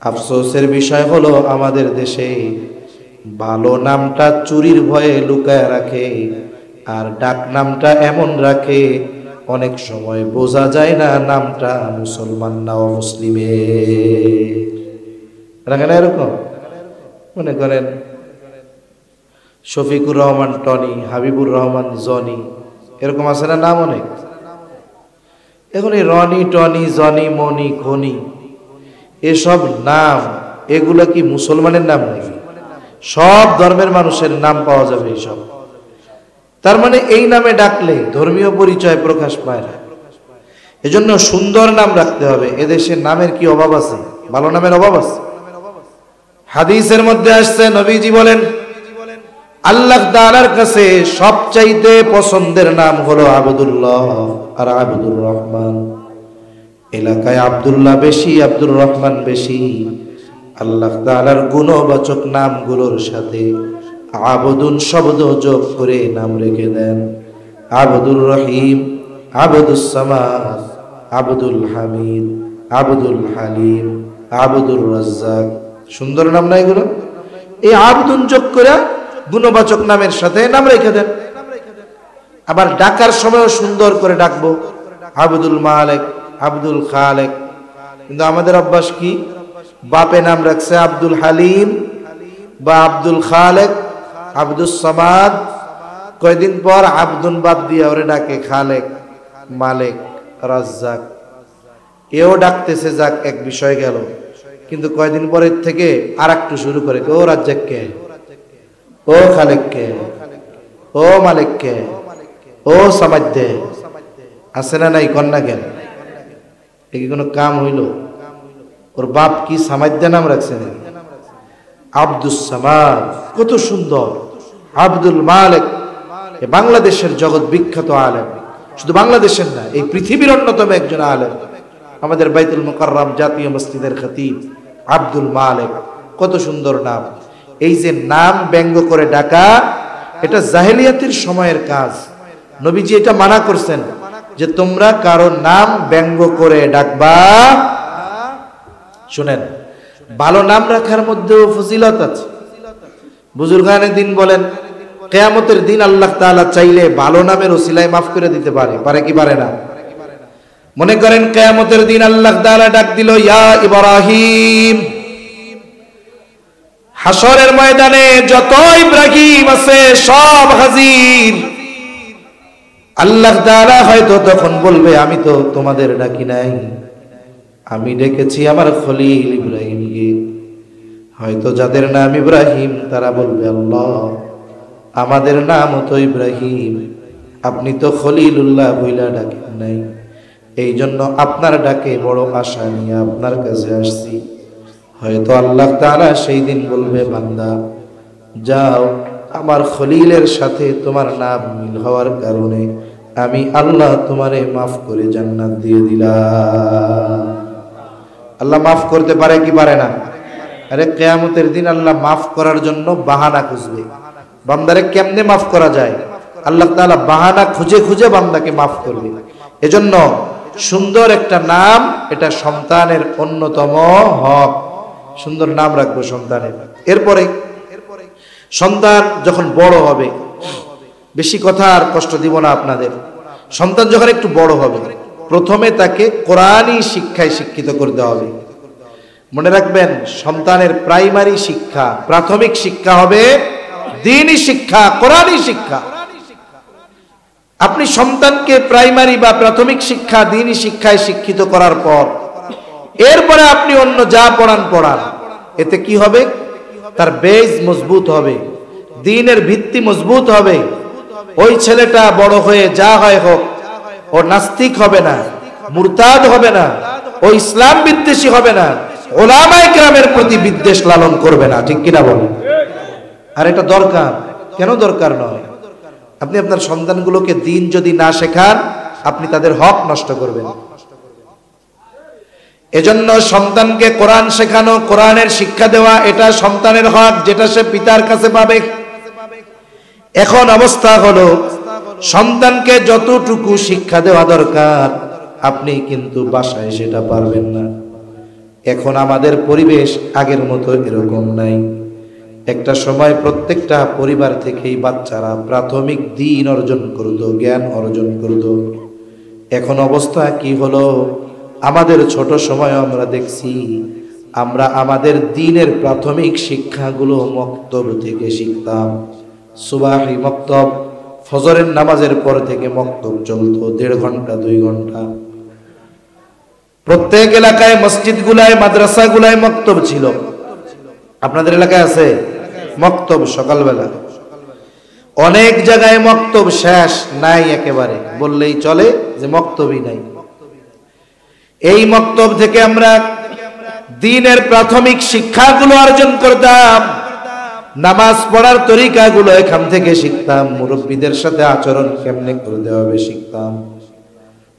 আফসোসের বিষয় হলো আমাদের দেশে ভালো নামটা চুরির ভয়ে লুকায় রাখে, আর ডাক নামটা এমন রাখে অনেক সময় বোঝা যায় না নামটা মুসলমান না অমুসলিমের। রাখে না এরকম? মনে করেন শফিকুর রহমান টনি, হাবিবুর রহমান জনি, এরকম আছে না নাম অনেক? এখন এই রনি টনি জনি মনি খনি এসব নাম, এগুলা কি মুসলমানের নাম নাকি? সব ধর্মের মানুষের নাম পাওয়া যাবে এইসব। তার মানে এই নামে ডাকলে ধর্মীয় পরিচয় প্রকাশ পায় না। এজন্য সুন্দর নাম রাখতে হবে। এদেশের নামের কি অভাব আছে? ভালো নামের অভাব আছে? হাদিসের মধ্যে আসছে, নবীজি বলেন আল্লাহ তাআলার কাছে সবচাইতে পছন্দের নাম হলো আবদুল্লাহ আর আব্দুর রহমান। এলাকায় আব্দুল্লাহ বেশি, আব্দুর রহমান বেশি। আল্লাহ তাআলার গুণবাচক নামগুলোর সাথে আবদুন শব্দ যোগ করে নাম রেখে দেন। আব্দুর রহিম, আব্দুস সামাদ, আব্দুল হামিদ, আব্দুল হালিম, আব্দুর রাজ্জাক। সুন্দর নাম না এগুলো? এই আব্দুন যোগ করে গুণবাচক নামের সাথে নাম রেখে দেন। আবার ডাকার সময়ও সুন্দর করে ডাকবো, আব্দুল মালিক, আব্দুল খালেক। কিন্তু আমাদের অভ্যাস কি? বাপে নাম রাখছে আব্দুল হালিম বা আব্দুল খালেক, আব্দুস সামাদ, কয়দিন পর আব্দুল বাদ দিয়ে ওরে ডাকে খালেক, মালিক, রাজ্জাক। এও ডাকতেছে, যাক এক বিষয় গেল। কিন্তু কয়দিন পরের থেকে আর একটু শুরু করে, ও রাজ্জাক কে, ও খালেক কে, ও মালিক কে, ও সামাদ দে। আছে না নাই? কন্যা কেন? এ কি কোনো কাম হইল? ওর বাপ কি সামাদ্দা নাম রাখছে নাকি? আব্দুস সামাদ, কত সুন্দর। আব্দুল মালিক, বাংলাদেশের জগৎ বিখ্যাত আলেম, শুধু বাংলাদেশের না, এই পৃথিবীর অন্যতম একজন আলেম, আমাদের বাইতুল মুকাররম জাতীয় মসজিদের খতিব আব্দুল মালিক। কত সুন্দর নাম। এই যে নাম ব্যঙ্গ করে ডাকা, এটা জাহেলিয়াতের সময়ের কাজ। নবীজি এটা মানা করছেন যে তোমরা কারো নাম ব্যঙ্গ করে ডাকবা। শুনেন, ভালো নাম রাখার মধ্যেও ফজিলত আছে। বুজুর্গানে দিন বলেন, কিয়ামতের দিন আল্লাহ তাআলা চাইলে ভালো নামের ওসিলায় মাফ করে দিতে পারে। পারে কি পারে না? মনে করেন কিয়ামতের দিন আল্লাহ তাআলা ডাক দিল, ইয়া ইব্রাহিম। হাসরের ময়দানে যত ইব্রাহিম আছে সব হাজির। আল্লাহ তাআলা হয়তো তখন বলবে, আমি তো তোমাদের ডাকি নাই, আমি ডেকেছি আমার খলিল ইব্রাহিমকে। হয়তো যাদের নাম ইব্রাহিম তারা বলবে, আল্লাহ আমাদের নাম তো ইব্রাহিম, আপনি তো খলিলুল্লাহ বইলা ডাকেন নাই, এই জন্য আপনার ডাকে বড় আশা নিয়ে আপনার কাছে আসছি। হয়তো আল্লাহ তাআলা সেই দিন বলবে, বান্দা যাও, আমার খলিলের সাথে তোমার নাম মিল হওয়ার কারণে আমি আল্লাহ তোমারে মাফ করে জান্নাত দিয়ে দিলাম। আল্লাহ মাফ করতে পারে কি পারে না? আরে কিয়ামতের দিন আল্লাহ মাফ করার জন্য বাহানা খুঁজবে। বান্দারে কেমনে মাফ করা যায়, আল্লাহ তাআলা বাহানা খুঁজে খুঁজে বান্দাকে মাফ করবে। এজন্য সুন্দর একটা নাম, এটা সন্তানের অন্যতম হক। সুন্দর নাম রাখবো সন্তানের। এরপরে সন্তান যখন বড় হবে, বেশি কথা আর কষ্ট দিব না আপনাদের। সন্তান যখন একটু বড় হবে, প্রথমে তাকে কোরআনী শিক্ষায় শিক্ষিত করতে হবে। মনে রাখবেন, সন্তানের প্রাইমারি শিক্ষা, প্রাথমিক শিক্ষা হবে দ্বীনি শিক্ষা, কোরআনী শিক্ষা। আপনি সন্তানকে প্রাইমারি বা প্রাথমিক শিক্ষা, দ্বীনি শিক্ষায় শিক্ষিত করার পর এরপরে আপনি অন্য যা পড়ান পড়ান, এতে কি হবে? তার বেজ মজবুত হবে, দ্বীনের ভিত্তি মজবুত হবে। ওই ছেলেটা বড় হয়ে যা হয় হোক, ও নাস্তিক হবে না, মুরতাদ হবে না, ও ইসলাম বিদ্বেষী হবে না, উলামায়ে কেরামের প্রতি বিদ্বেষ লালন করবে না। ঠিক কিনা বলেন? আর এটা দরকার। কেন দরকার নয়? আপনি আপনার সন্তানগুলোকে দ্বীন যদি না শেখান, আপনি তাদের হক নষ্ট করবেন। এজন্য সন্তানকে কোরআন শেখানো, কোরআনের শিক্ষা দেওয়া, এটা সন্তানের হক, যেটা সে পিতার কাছে পাবে। এখন অবস্থা হলো, সন্তানকে যতটুকু শিক্ষা দেওয়া দরকার আপনি কিন্তু বাসায় সেটা পারবেন না। এখন আমাদের পরিবেশ আগের মতো এরকম নাই। একটা সময় প্রত্যেকটা পরিবার থেকেই বাচ্চারা প্রাথমিক দ্বীন অর্জন করত, জ্ঞান অর্জন করত। এখন অবস্থা কি হলো? আমাদের ছোট সময় আমরা দেখছি, আমরা আমাদের দ্বীনের প্রাথমিক শিক্ষাগুলো মক্তব থেকে শিখতাম। সুবাহি মক্তব, ফজরের নামাজের পর থেকে মক্তব চলতো 1.5 ঘন্টা 2 ঘন্টা। প্রত্যেক এলাকায়, মসজিদগুলায়, মাদ্রাসাগুলায় মক্তব ছিল। আপনাদের এলাকায় আছে মক্তব? সকালবেলা অনেক জায়গায় মক্তব শেষ নাই, একেবারে বললেই চলে যে মক্তবই নাই। এই মক্তব থেকে আমরা দ্বীনের প্রাথমিক শিক্ষাগুলো অর্জন করতাম, নামাজ পড়ার তরিকাগুলো এখান থেকে শিখতাম, মুরব্বীদের সাথে আচরণ কেমনে করতে হবে শিখতাম।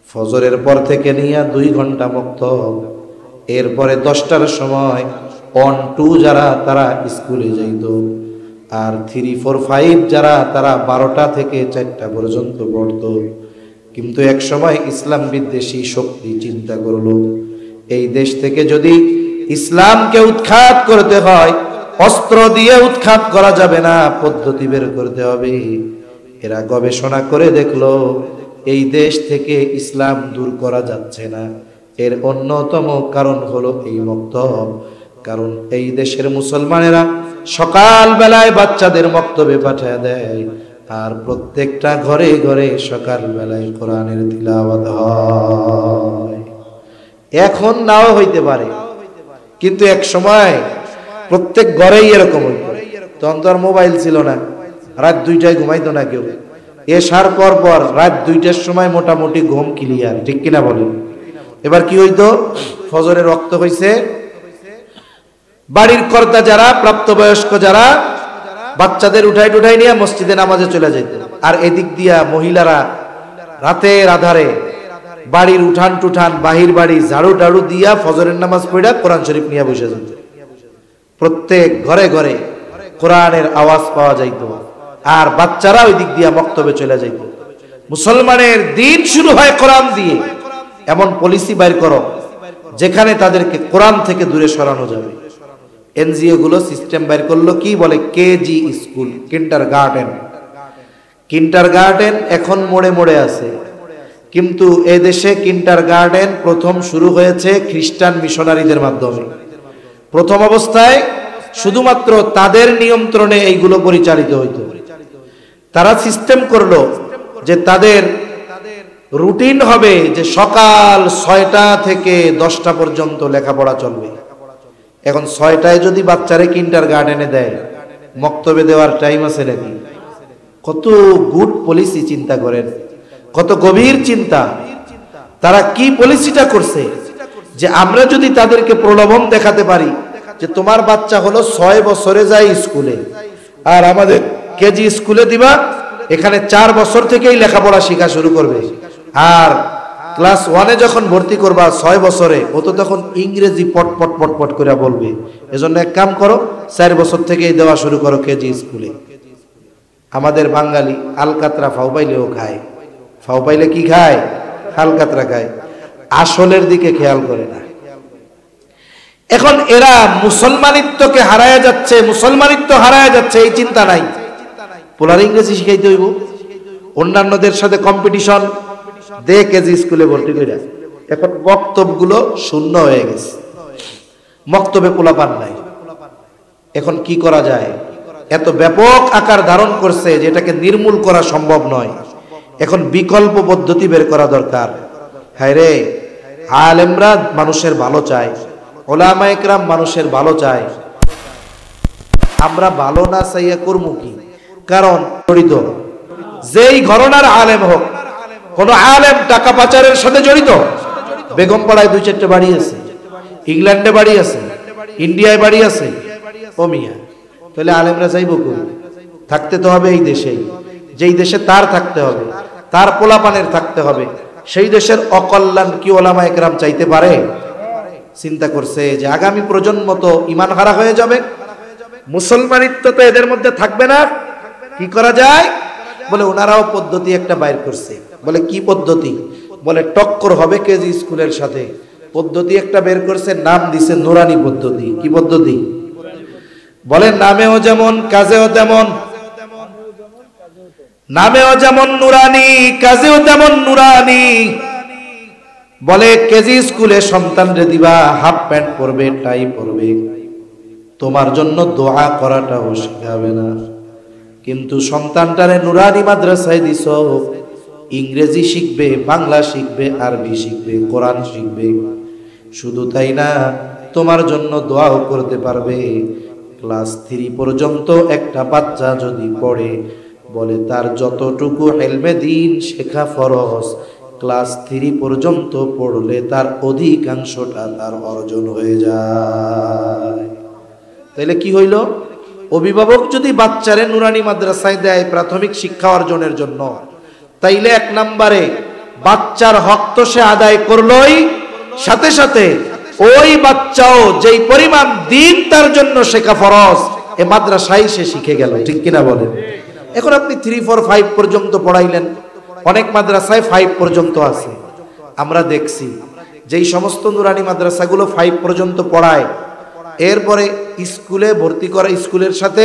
ফজরের পর থেকে নিয়ে 2 ঘন্টা মক্তব, এরপরে 10টার সময় 1, 2 যারা তারা স্কুলে যাইত, আর 3, 4, 5 যারা তারা 12টা থেকে 4টা পর্যন্ত পড়তো। কিন্তু এক সময় ইসলাম বিদ্বেষী শক্তি চিন্তা করলো, এই দেশ থেকে যদি ইসলামকে উৎখাত করতে হয়, অস্ত্র দিয়ে উৎখাত করা যাবে না, পদ্ধতি বের করতে হবে। এরা গবেষণা করে দেখলো এই দেশ থেকে ইসলাম দূর করা যাচ্ছে না। এর অন্যতম কারণ হলো এই মক্তব। কারণ এই দেশের মুসলমানেরা সকাল বেলায় বাচ্চাদের মক্তবে পাঠিয়ে দেয়, আর প্রত্যেকটা ঘরে ঘরে সকাল বেলায় কোরআনের তিলাওয়াত হয়। এখন নাও হইতে পারে, কিন্তু এক সময় প্রত্যেক ঘরেই এরকম হইতো। তখন তো আর মোবাইল ছিল না, রাত 2টায় ঘুমাইতো না কেউ। এশার পর পর রাত 2টার সময় মোটামুটি ঘুম ক্লিয়ার, ঠিক কিনা বলেন? এবার কি হইতো, ফজরের রক্ত হইছে, বাড়ির কর্তা যারা, প্রাপ্তবয়স্ক যারা, বাচ্চাদের উঠাই টুঠাই নিয়ে মসজিদে নামাজে চলে যেত, আর এদিক দিয়া মহিলারা রাতের আধারে বাড়ির উঠান টুঠান, বাহির বাড়ি ঝাড়ু টাড়ু দিয়া ফজরের নামাজ পড়া কোরআন শরীফ নিয়ে বসে যেত। প্রত্যেক ঘরে ঘরে কোরআনের আওয়াজ পাওয়া যাইত, আর বাচ্চারা ওই দিক দিয়া মক্তবে চলে যাইত। মুসলমানের দিন শুরু হয় কোরআন দিয়ে। এমন পলিসি বাইর করো যেখানে তাদেরকে কোরআন থেকে দূরে সরানো যাবে। এনজিও গুলো সিস্টেম বাইর করলো, কি বলে, কেজি স্কুল, কিন্ডারগার্টেন এখন মোড়ে মোড়ে আছে। কিন্তু এ দেশে কিন্ডারগার্টেন প্রথম শুরু হয়েছে খ্রিস্টান মিশনারিদের মাধ্যমে। প্রথম অবস্থায় শুধুমাত্র তাদের নিয়ন্ত্রণে এইগুলো পরিচালিত হইত। তারা সিস্টেম করলো যে তাদের রুটিন হবে যে সকাল 6টা থেকে 10টা পর্যন্ত লেখাপড়া চলবে। এখন 6টায় যদি বাচ্চারে কিন্ডারগার্টেনে দেয়, মক্তবে দেওয়ার টাইম আছে নাকি? কত গুড পলিসি, চিন্তা করেন, কত গভীর চিন্তা। তারা কি পলিসিটা করছে যে আমরা যদি তাদেরকে প্রলোভন দেখাতে পারি যে তোমার বাচ্চা হলো 6 বছরে যায় স্কুলে, আর আমাদের কেজি স্কুলে দিবা, এখানে 4 বছর থেকেই লেখাপড়া শেখা শুরু করবে, আর ক্লাস 1-এ যখন ভর্তি করবা 6 বছরে, ও তো তখন ইংরেজি পট পট পট পট করে বলবে। এজন্য এক কাম করো, 4 বছর থেকেই দেওয়া শুরু করো কেজি স্কুলে। আমাদের বাঙালি আলকাতরা ফাও পাইলেও খায়। ফাও পাইলে কি খায়? আলকাতরা খায়, আসলের দিকে খেয়াল করে না। এখন এরা মুসলমানিত্বকে হারায় যাচ্ছে, মুসলমানিত্ব হারায় যাচ্ছে, এই চিন্তা নাই। পোলার ইংরেজি শিখাইতে হইব, অন্যান্যদের সাথে কম্পিটিশন, দে কেজি স্কুলে ভর্তি করে। এখন বক্তব্যগুলো শূন্য হয়ে গেছে, মক্তবে পোলাপান নাই। এখন কি করা যায়? এত ব্যাপক আকার ধারণ করছে যে এটাকে নির্মূল করা সম্ভব নয়। এখন বিকল্প পদ্ধতি বের করা দরকার। হায় রে, আলেমরা মানুষের ভালো চায়, ওলামা ইকরাম মানুষের ভালো চায়, আমরা ভালো না চাইয়া করবো কি? কারণ জড়িত যেই ঘরনার আলেম হোক, কোন আলেম টাকা পাচারের সাথে জড়িত। বেগমপাড়ায় 2-4টে বাড়ি আছে, ইংল্যান্ডে বাড়ি আছে, ইন্ডিয়ায় বাড়ি আছে। ও মিয়া, তাহলে আলেমরা যাইব কই? থাকতে তো হবে এই দেশেই, যেই দেশে তার থাকতে হবে, তার পোলাপানের থাকতে হবে। সেই দেশের অকল্যাণ কি ওলামা ইকরাম চাইতে পারে? চিন্তা করছে যে আগামী প্রজন্ম তো ঈমান হারা হয়ে যাবে, মুসলমানিত্ব তো এদের মধ্যে থাকবে না, কি করা যায়? বলে ওনারাও পদ্ধতি একটা বাইর করছে। বলে কি পদ্ধতি? বলে টক্কর হবে কেজি স্কুলের সাথে। পদ্ধতি একটা বের করছে, নাম দিছে নুরানি পদ্ধতি। কি পদ্ধতি? বলে নামেও যেমন কাজেও তেমন, নামেও যেমন নুরানি, কাজেও তেমন নুরানি। বলে কেজি স্কুলে সন্তানরে দিবা, হাফ প্যান্ট পরবে, টাই পরবে, তোমার জন্য দোয়া করাটাও শেখাবে না। কিন্তু সন্তানটারে নুরানি মাদ্রাসায় দিছ, ইংরেজি শিখবে, বাংলা শিখবে, আরবি শিখবে, কোরআন শিখবে। শুধু তাই না, তোমার জন্য দোয়াও করতে পারবে। ক্লাস 3 পর্যন্ত একটা বাচ্চা যদি পড়ে, বলে তার যতটুকু ইলমে দ্বীন শেখা ফরজ, ক্লাস 3 পর্যন্ত পড়লে তার অধিকাংশটা তার অর্জন হয়ে যায়। তাইলে কি হইল? অভিভাবক যদি বাচ্চারে নুরানি মাদ্রাসায় দেয় প্রাথমিক শিক্ষা অর্জনের জন্য, তাইলে 1 নম্বরে বাচ্চার হক তো সে আদায় করলই, সাথে সাথে ওই বাচ্চাও যেই পরিমাণ দিন তার জন্য শেখা ফরজ এ মাদ্রাসায় সে শিখে গেল। ঠিক কিনা বলেন? এখন আপনি 3, 4, 5 পর্যন্ত পড়াইলেন, অনেক মাদ্রাসায় 5 পর্যন্ত আছে। আমরা দেখছি যেই সমস্ত নুরানি মাদ্রাসাগুলো 5 পর্যন্ত পড়ায়, এরপরে স্কুলে ভর্তি করা, স্কুলের সাথে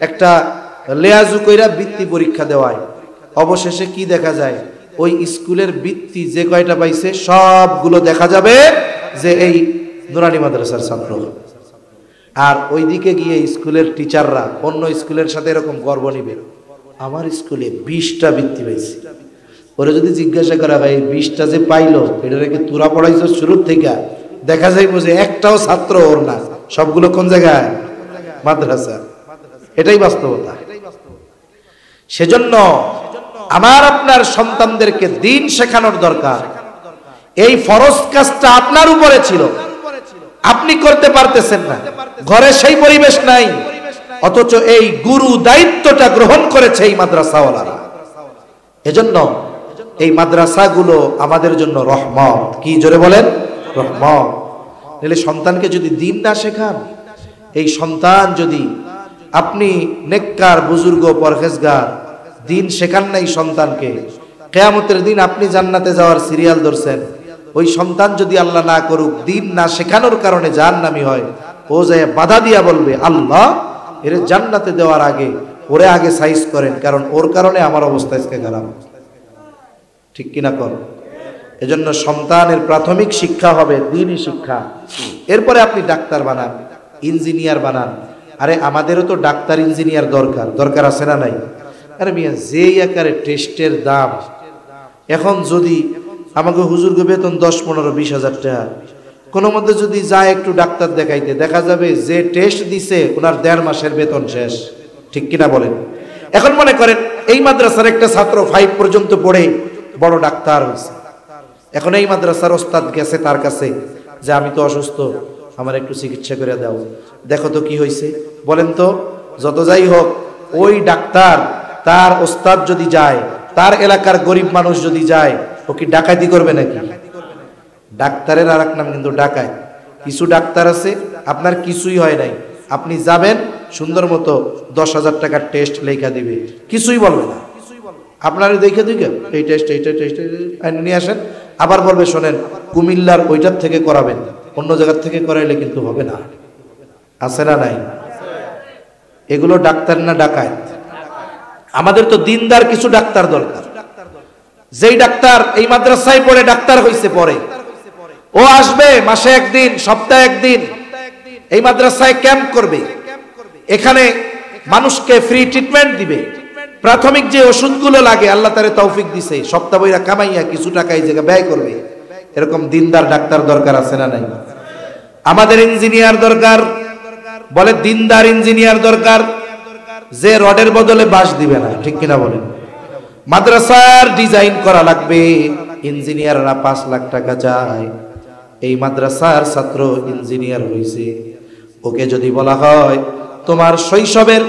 একটা লেয়াজু কইরা বৃত্তি পরীক্ষা দেওয়ায় অবশেষে কি দেখা যায়? ওই স্কুলের বৃত্তি যে কয়টা পাইছে সবগুলো দেখা যাবে যে এই নুরানি মাদ্রাসার ছাত্র। আর ওইদিকে গিয়ে স্কুলের টিচাররা অন্য স্কুলের সাথে এরকম গর্ব নিবে, আমার স্কুলে 20টা বৃত্তি পাইছে। ওরা যদি জিজ্ঞাসা করা হয় 20টা যে পাইলো এটাকে তোরা পড়াইছো শুরুর থেকে, দেখা যাইব যে একটাও ছাত্র ওর না, সবগুলো কোন জায়গায়? মাদ্রাসা। এটাই বাস্তবতা। সেজন্য আমার আপনার সন্তানদেরকে দিন শেখানোর দরকার। এই ফরজ কাজটা আপনার উপরে ছিল, আপনি করতে পারতেছেন না, ঘরে সেই পরিবেশ নাই, অথচ এই গুরু দায়িত্বটা গ্রহণ করেছে এই মাদ্রাসাওয়ালারা। এজন্য এই মাদ্রাসাগুলো আমাদের জন্য রহমত। কি জোরে বলেন? রহমত। তাহলে সন্তানকে যদি দিন না শেখান, এই সন্তান যদি আপনি নেককার বুজুর্গ পরহেজগার দিন শেখান নাই সন্তানকে, কিয়ামতের দিন আপনি জান্নাতে যাওয়ার সিরিয়াল ধরছেন, ওই সন্তান যদি আল্লাহ না করুক দিন না শেখানোর কারণে জাহান্নামী হয়, ও যায় বাধা দিয়া বলবে, আল্লাহ এর জান্নাতে দেওয়ার আগে ওরে আগে সাইজ করেন, কারণ ওর কারণে আমার অবস্থা আজকে খারাপ। ঠিক কিনা কর? এজন্য সন্তানের প্রাথমিক শিক্ষা হবে দ্বীনি শিক্ষা। এরপরে আপনি ডাক্তার বানান, ইঞ্জিনিয়ার বানান। আরে আমাদেরও তো ডাক্তার ইঞ্জিনিয়ার দরকার, দরকার আছে না নাই? আরে মিয়া যেই আকারে টেস্টের দাম, এখন যদি আমাকে হুজুরকে বেতন 10, 15, 20 হাজার টাকা, কোনো মধ্যে যদি যায় একটু ডাক্তার দেখাইতে, দেখা যাবে যে টেস্ট দিছে ওনার 1.5 মাসের বেতন শেষ। ঠিক কিনা বলেন? এখন মনে করেন এই মাদ্রাসার একটা ছাত্র 5 পর্যন্ত পড়ে বড় ডাক্তার হয়েছে। এখন এই মাদ্রাসার ওস্তাদ গেছে তার কাছে যে আমি তো অসুস্থ, আমার একটু চিকিৎসা করে দাও, দেখো তো কি হয়েছে। বলেন তো, যত যাই হোক ওই ডাক্তার তার ওস্তাদ যদি যায়, তার এলাকার গরিব মানুষ যদি যায়, ও কি ডাকাতি করবে নাকি? ডাক্তারের আর এক নাম কিন্তু ডাকাত। কিছু ডাক্তার আছে আপনার কিছুই হয় নাই, আপনি যাবেন সুন্দর মতো 10,000 টাকার টেস্ট লেখা দিবে, কিছুই বলবে না। আপনার দেখে এই টেস্ট নিয়ে আসেন, আবার বলবে শোনেন কুমিল্লার ওইটার থেকে করাবেন, অন্য জায়গার থেকে করাইলে কিন্তু হবে না। আছে না নাই? এগুলো ডাক্তার না ডাকাত? আমাদের তো দিনদার কিছু ডাক্তার দরকার। যেই ডাক্তার এই মাদ্রাসায় পড়ে ডাক্তার হইছে, পরে ও আসবে মাসে 1 দিন, সপ্তাহে 1 দিন এই মাদ্রাসায় ক্যাম্প করবে, এখানে মানুষকে ফ্রি ট্রিটমেন্ট দিবে, প্রাথমিক যে ওষুধগুলো লাগে আল্লাহ তারে তৌফিক দিছে, সপ্তাহ বইরা কামাইয়া কিছু টাকা এই জায়গায় ব্যয় করবে। এরকম দিনদার ডাক্তার দরকার আছে না নাই? আমাদের ইঞ্জিনিয়ার দরকার, বলে দিনদার ইঞ্জিনিয়ার দরকার, যে রডের বদলে বাঁশ দিবে না। ঠিক কিনা বলেন? মাদ্রাসার ডিজাইন করা লাগবে, ইঞ্জিনিয়াররা 5 লাখ টাকা চায়। এই মাদ্রাসার ছাত্র ইঞ্জিনিয়ার হইছে, ওকে যদি বলা হয় তোমার শৈশবের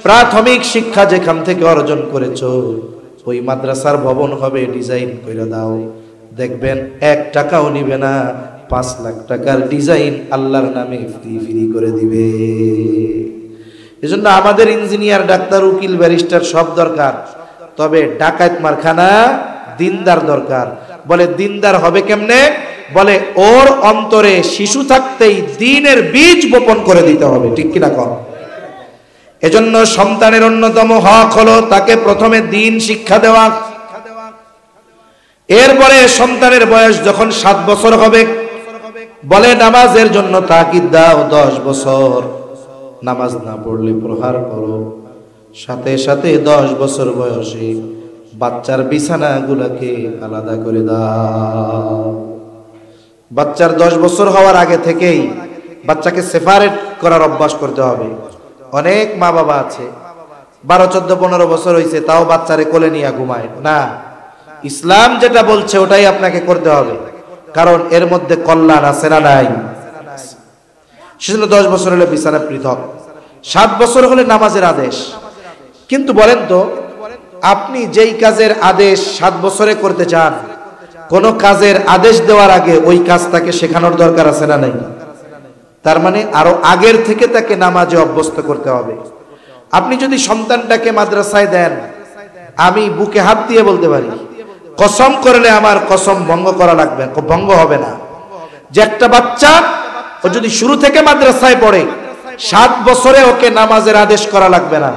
প্রাথমিক শিক্ষা যেখান থেকে অর্জন করেছো ওই মাদ্রাসার ভবন হবে, ডিজাইন করে দাও, দেখবেন 1 টাকাও নিবে না, 5 লাখ টাকার ডিজাইন আল্লাহর নামে ফ্রি করে দিবে। এজন্য আমাদের ইঞ্জিনিয়ার, ডাক্তার, উকিল, ব্যারিস্টার সব দরকার, তবে ডাকাত মারখানা দিনদার দরকার। বলে দিনদার হবে কেমনে? বলে ওর অন্তরে শিশু থাকতেই দ্বীনের বীজ বপন করে দিতে হবে। ঠিক কিনা কর? এজন্য সন্তানের অন্যতম হক হলো তাকে প্রথমে দ্বীন শিক্ষা দেওয়া। এরপরে সন্তানের বয়স যখন 7 বছর হবে, বলে নামাজের জন্য তাকিদ দাও, 10 বছর নামাজ না পড়লে প্রহার করো। সাথে সাথে 10 বছর বয়সে বাচ্চার বিছানাগুলোকে আলাদা করে দাও। বাচ্চার 10 বছর হওয়ার আগে থেকেই বাচ্চাকে সেপারেট করার অভ্যাস করতে হবে। অনেক মা বাবা আছে 12, 14, 15 বছর হয়েছে তাও বাচ্চারে কোলে নিয়ে ঘুমায় না, ইসলাম যেটা বলছে ওটাই আপনাকে করতে হবে, কারণ এর মধ্যে কল্যাণ আছে না নাই? সেজন্য 10 বছর হলে বিছানা পৃথক, 7 বছর হলে নামাজের আদেশ। কিন্তু বলেন তো, আপনি যেই কাজের আদেশ 7 বছরে করতে চান, কোন কাজের আদেশ দেওয়ার আগে ওই কাজটাকে শেখানোর দরকার আছে না নাই? তার মানে আরো আগের থেকে তাকে নামাজে অভ্যস্ত করতে হবে। আপনি যদি সন্তানটাকে মাদ্রাসায় দেন, আমি বুকে হাত দিয়ে বলতে পারি, কসম করলে আমার কসম ভঙ্গ করা লাগবে, ভঙ্গ হবে না, যে একটা বাচ্চা ও যদি শুরু থেকে মাদ্রাসায় পড়ে 7 বছরে ওকে নামাজের আদেশ করা লাগবে না,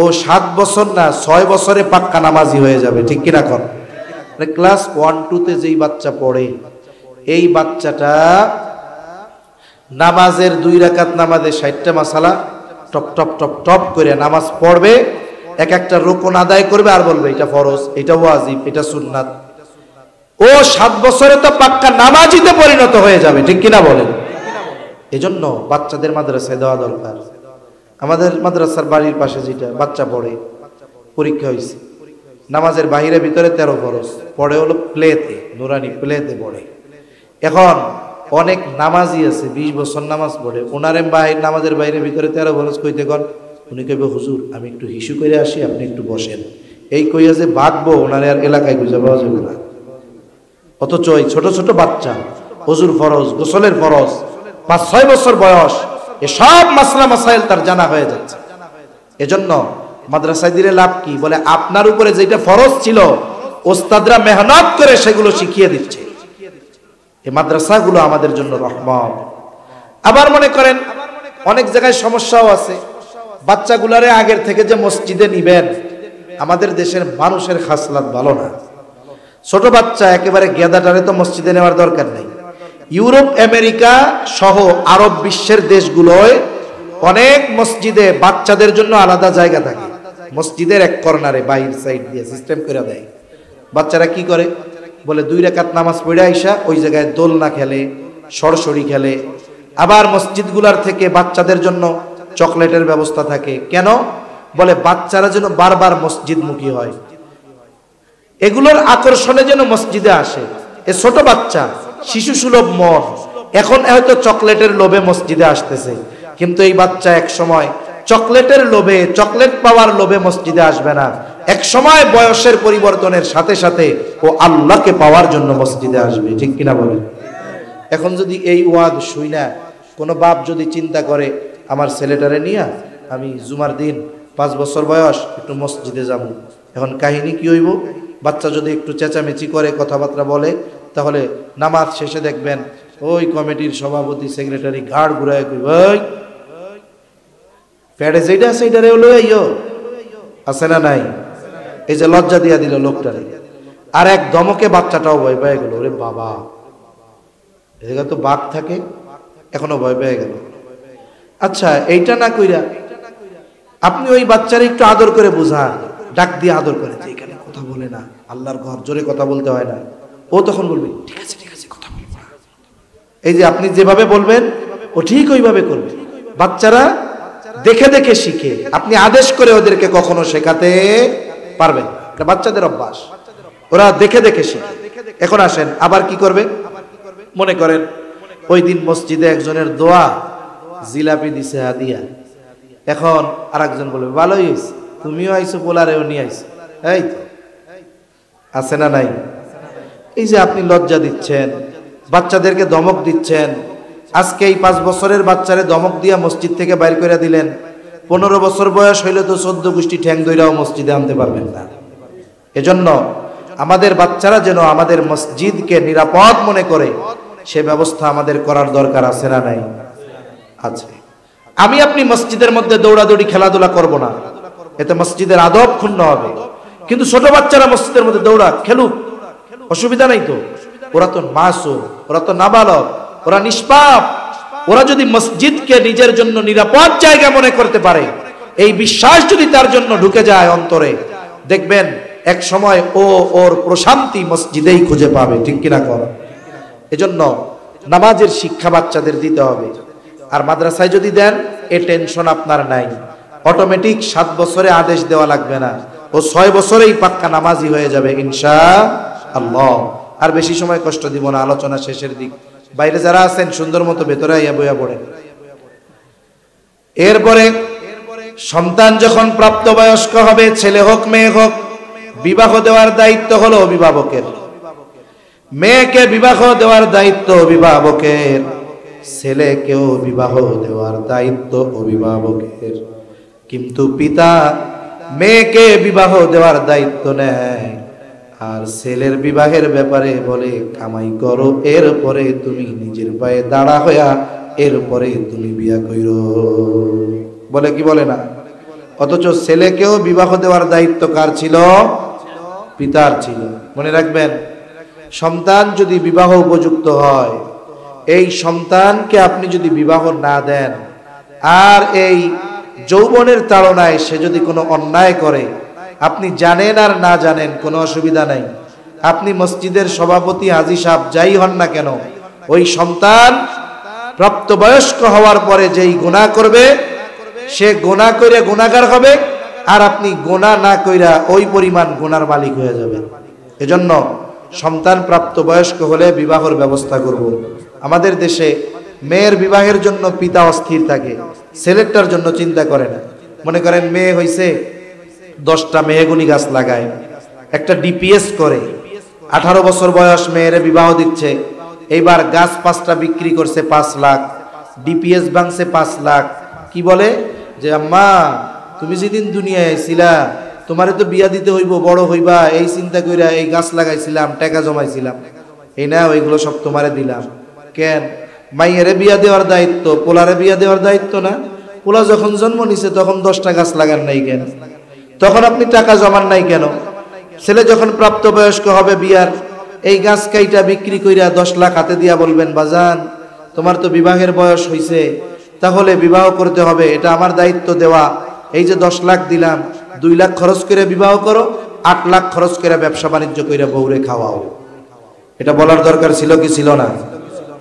ও 7 বছর না 6 বছরে পাক্কা নামাজি হয়ে যাবে। ঠিক কিনা কর? ক্লাস 1-2 তে যেই বাচ্চা পড়ে, এই বাচ্চাটা নামাজের 2 রাকাত নামাজে 60টা মাসালা টপ টপ টপ টপ করে নামাজ পড়বে, এক একটা রুকুন আদায় করবে আর বলবে এটা ফরজ, এটা ওয়াজিব, এটা সুন্নাত। ও 7 বছরে তো পাক্কা নামাজিতে পরিণত হয়ে যাবে। ঠিক কিনা বলেন? এজন্য বাচ্চাদের মাদ্রাসায় দেওয়া দরকার। আমাদের মাদ্রাসার বাড়ির পাশে যেটা বাচ্চা পড়ে, পরীক্ষা হয়েছে, নামাজের বাহিরে ভিতরে 13 ফরজ পড়ে, হলো প্লেতে, নুরানি প্লেতে পড়ে। এখন অনেক নামাজি আছে 20 বছর নামাজ পড়ে, ওনারে নামাজের বাইরে ভিতরে 13 ফরজ কইতে কন, উনি কইবে হুজুর আমি একটু হিসু করে আসি, আপনি একটু বসেন। এই কইয়া যে বাঁকবো, ওনারে আর এলাকায় খুঁজে পাওয়া যাবে না। অথচ এই ছোট ছোট বাচ্চা হুজুর ফরজ, গোসলের ফরজ, 5-6 বছর বয়স, এসব মাসলা মাসাইল তার জানা হয়ে যাচ্ছে। এজন্য মাদ্রাসায় দিলে লাভ কি? বলে আপনার উপরে যেটা ফরজ ছিল ওস্তাদরা মেহনত করে সেগুলো শিখিয়ে দিচ্ছে। এই মাদ্রাসাগুলো আমাদের জন্য রহমত। আবার মনে করেন অনেক জায়গায় সমস্যাও আছে, বাচ্চাগুলারে আগের থেকে যে মসজিদে নিবেন, আমাদের দেশের মানুষের খাসলাত ভালো না। ছোট বাচ্চা একেবারে গেদাটারে তো মসজিদে নেওয়ার দরকার নেই। ইউরোপ আমেরিকা সহ আরব বিশ্বের দেশগুলোয় অনেক মসজিদে বাচ্চাদের জন্য আলাদা জায়গা থাকে, মসজিদের এক কর্নারে বাইর সাইড দিয়ে সিস্টেম করে দেয়। বাচ্চারা কি করে? বলে 2 রাকাত নামাজ পড়ে আইসা ওই জায়গায় দোলনা খেলে, সরসরি খেলে। আবার মসজিদগুলার থেকে বাচ্চাদের জন্য চকলেটের ব্যবস্থা থাকে। কেন? বলে বাচ্চারা যেন বারবার মসজিদমুখী হয়, এগুলোর আকর্ষণে যেন মসজিদে আসে। এ ছোট বাচ্চা, শিশু সুলভ মন, এখন হয়তো চকলেটের লোভে মসজিদে আসতেছে, কিন্তু এই বাচ্চা এক সময় চকলেটের লোভে, চকলেট পাওয়ার লোভে মসজিদে আসবে না। এক সময় বয়সের পরিবর্তনের সাথে সাথে ও আল্লাহকে পাওয়ার জন্য মসজিদে আসবে। ঠিক কিনা বলেন? এখন যদি এই ওয়াজ শুই না কোনো বাপ যদি চিন্তা করে আমার ছেলেটারে নিয়ে আমি জুমার দিন 5 বছর বয়স একটু মসজিদে যাব, এখন কাহিনী কি হইব? বাচ্চা যদি একটু চেঁচামেচি করে, কথাবার্তা বলে, তাহলে নামাজ শেষে দেখবেন ওই কমিটির সভাপতি সেক্রেটারি ঘাড় ঘুরায় কই, ওই প্যাডে যেটা সেইটারে হলো আইও, আছে না নাই? এই যে লজ্জা দিয়া দিল লোকটারে, আর এক ধমকে বাচ্চাটাও ভয় পেয়ে গেল। ওরে বাবা, এদিকে তো বাঘ থাকে, এখনো ভয় পেয়ে গেল। আচ্ছা, এইটা না কইরা আপনি ওই বাচ্চারে একটু আদর করে বুঝান, ডাক দিয়ে আদর করে, যে এখানে কথা বলে না, আল্লাহর ঘর, জোরে কথা বলতে হয় না। ও তখন বলবে ঠিক আছে ঠিক আছে, কথা বলবো না। এই যে আপনি যেভাবে বলবেন ও ঠিক ওইভাবে করবে। বাচ্চারা দেখে দেখে শিখে, আপনি আদেশ করে ওদেরকে কখনো শেখাতে পারবেন না, এটা বাচ্চাদের অভ্যাস, ওরা দেখে দেখে শিখে। এখন আসেন আবার কি করবে? মনে করেন ওই দিন মসজিদে একজনের দোয়া, জিলাপি দিছে হাদিয়া। এখন আরেকজন বলবে ভালোই হয়েছে, তুমিও আইছো, পোলারেও নিয়ে আইছো। এই তো আছে না নাই? এই যে আপনি লজ্জা দিচ্ছেন, বাচ্চাদেরকে ধমক দিচ্ছেন। আজকে এই 5 বছরের বাচ্চারে ধমক দিয়া মসজিদ থেকে বাইর করে দিলেন, 15 বছর বয়স হইলে তো 14 গোষ্ঠী ঠ্যাং দইরাও মসজিদে আনতে পারবেন না। এজন্য আমাদের বাচ্চারা যেন আমাদের মসজিদকে নিরাপদ মনে করে, সে ব্যবস্থা আমাদের করার দরকার আছে না নাই? আছে। আমি আপনি মসজিদের মধ্যে দৌড়াদৌড়ি খেলাধুলা করব না, এতে মসজিদের আদব ক্ষুণ্ণ হবে। কিন্তু ছোট বাচ্চারা মসজিদের মধ্যে দৌড়া খেলুক, অসুবিধা নাই তো। ওরা তো মাসুম, ওরা তো নাবালক, ওরা নিষ্পাপ। ওরা যদি মসজিদকে নিজের জন্য নিরাপদ জায়গা মনে করতে পারে, এই বিশ্বাস যদি তার জন্য ঢুকে যায় অন্তরে, দেখবেন এক সময় ও ওর প্রশান্তি মসজিদেই খুঁজে পাবে। ঠিক কিনা কর? এজন্য নামাজের শিক্ষা বাচ্চাদের দিতে হবে। আর মাদ্রাসায় যদি দেন, এ টেনশন আপনার নাই, অটোমেটিক 7 বছরে আদেশ দেওয়া লাগবে না, ও 6 বছরেই পাক্কা নামাজি হয়ে যাবে ইনশাআল্লাহ। আল্লাহ। আর বেশি সময় কষ্ট দিব না, আলোচনা শেষের দিক। বাইরে যারা আছেন সুন্দর মতো ভেতরে আইয়া বইয়া পড়েন। এরপরে সন্তান যখন প্রাপ্তবয়স্ক হবে, ছেলে হোক মেয়ে হোক, বিবাহ দেওয়ার দায়িত্ব হলো অভিভাবকের। মেয়েকে বিবাহ দেওয়ার দায়িত্ব অভিভাবকের, ছেলেকেও বিবাহ দেওয়ার দায়িত্ব অভিভাবকের। কিন্তু পিতা মেয়েকে বিবাহ দেওয়ার দায়িত্ব নেয়, আর ছেলের বিবাহের ব্যাপারে বলে কামাই করো, এরপরে তুমি নিজের পায়ে দাঁড়া হইয়া এরপরে তুমি বিয়া কইরো, বলে কি বলে না? অথচ ছেলেকেও বিবাহ দেওয়ার দায়িত্ব কার ছিল? পিতার ছিল। মনে রাখবেন, সন্তান যদি বিবাহ উপযুক্ত হয়, এই সন্তানকে আপনি যদি বিবাহ না দেন, আর এই যৌবনের তাড়নায় সে যদি কোনো অন্যায় করে, আপনি জানেন আর না জানেন কোনো অসুবিধা নাই। আপনি মসজিদের সভাপতি, হাজী সাহেব যাই হন না কেন, ওই সন্তান প্রাপ্তবয়স্ক হওয়ার পরে যেই গুনাহ করবে, সে গুনাহ করে গুনাহগার হবে, আর আপনি গুনাহ না কইরা ওই পরিমাণ গুনার মালিক হয়ে যাবেন। এজন্য সন্তান প্রাপ্তবয়স্ক হলে বিবাহের ব্যবস্থা করব। আমাদের দেশে মেয়ের বিবাহের জন্য পিতা অস্থির থাকে, ছেলেটার জন্য চিন্তা করে না। মনে করেন মেয়ে হইছে, 10টা মেহগুনি গাছ লাগায়, একটা ডিপিএস করে, 18 বছর বয়স মেয়েরে বিবাহ দিচ্ছে। এইবার গাছ 5টা বিক্রি করছে 5 লাখ, ডিপিএস ভাঙছে 5 লাখ। কি বলে যে আম্মা তুমি যেদিন দুনিয়ায় আইছিলা, তোমারে তো বিয়া দিতে হইব, বড় হইবা, এই চিন্তা কইরা এই গাছ লাগাইছিলাম, টাকা জমাইছিলাম, এই না ওইগুলো সব তোমারে দিলাম। কেন? মাইয়েরে বিয়া দেওয়ার দায়িত্ব, পোলারে বিয়া দেওয়ার দায়িত্ব না? পোলা যখন জন্ম নিছে তখন 10টা গাছ লাগান নাই কেন? তখন আপনি টাকা জমান নাই কেন? ছেলে যখন প্রাপ্তবয়স্ক হবে বিয়ার, এই গাছ কাইটা বিক্রি কইরা 10 লাখ হাতে দিয়া বলবেন বাজান তোমার তো বিবাহের বয়স হইছে, তাহলে বিবাহ করতে হবে, এটা আমার দায়িত্ব দেওয়া। এই যে 10 লাখ দিলাম, 2 লাখ খরচ করে বিবাহ করো, 8 লাখ খরচ করে ব্যবসা বাণিজ্য কইরা বউরে খাওয়াও। এটা বলার দরকার ছিল কি ছিল না?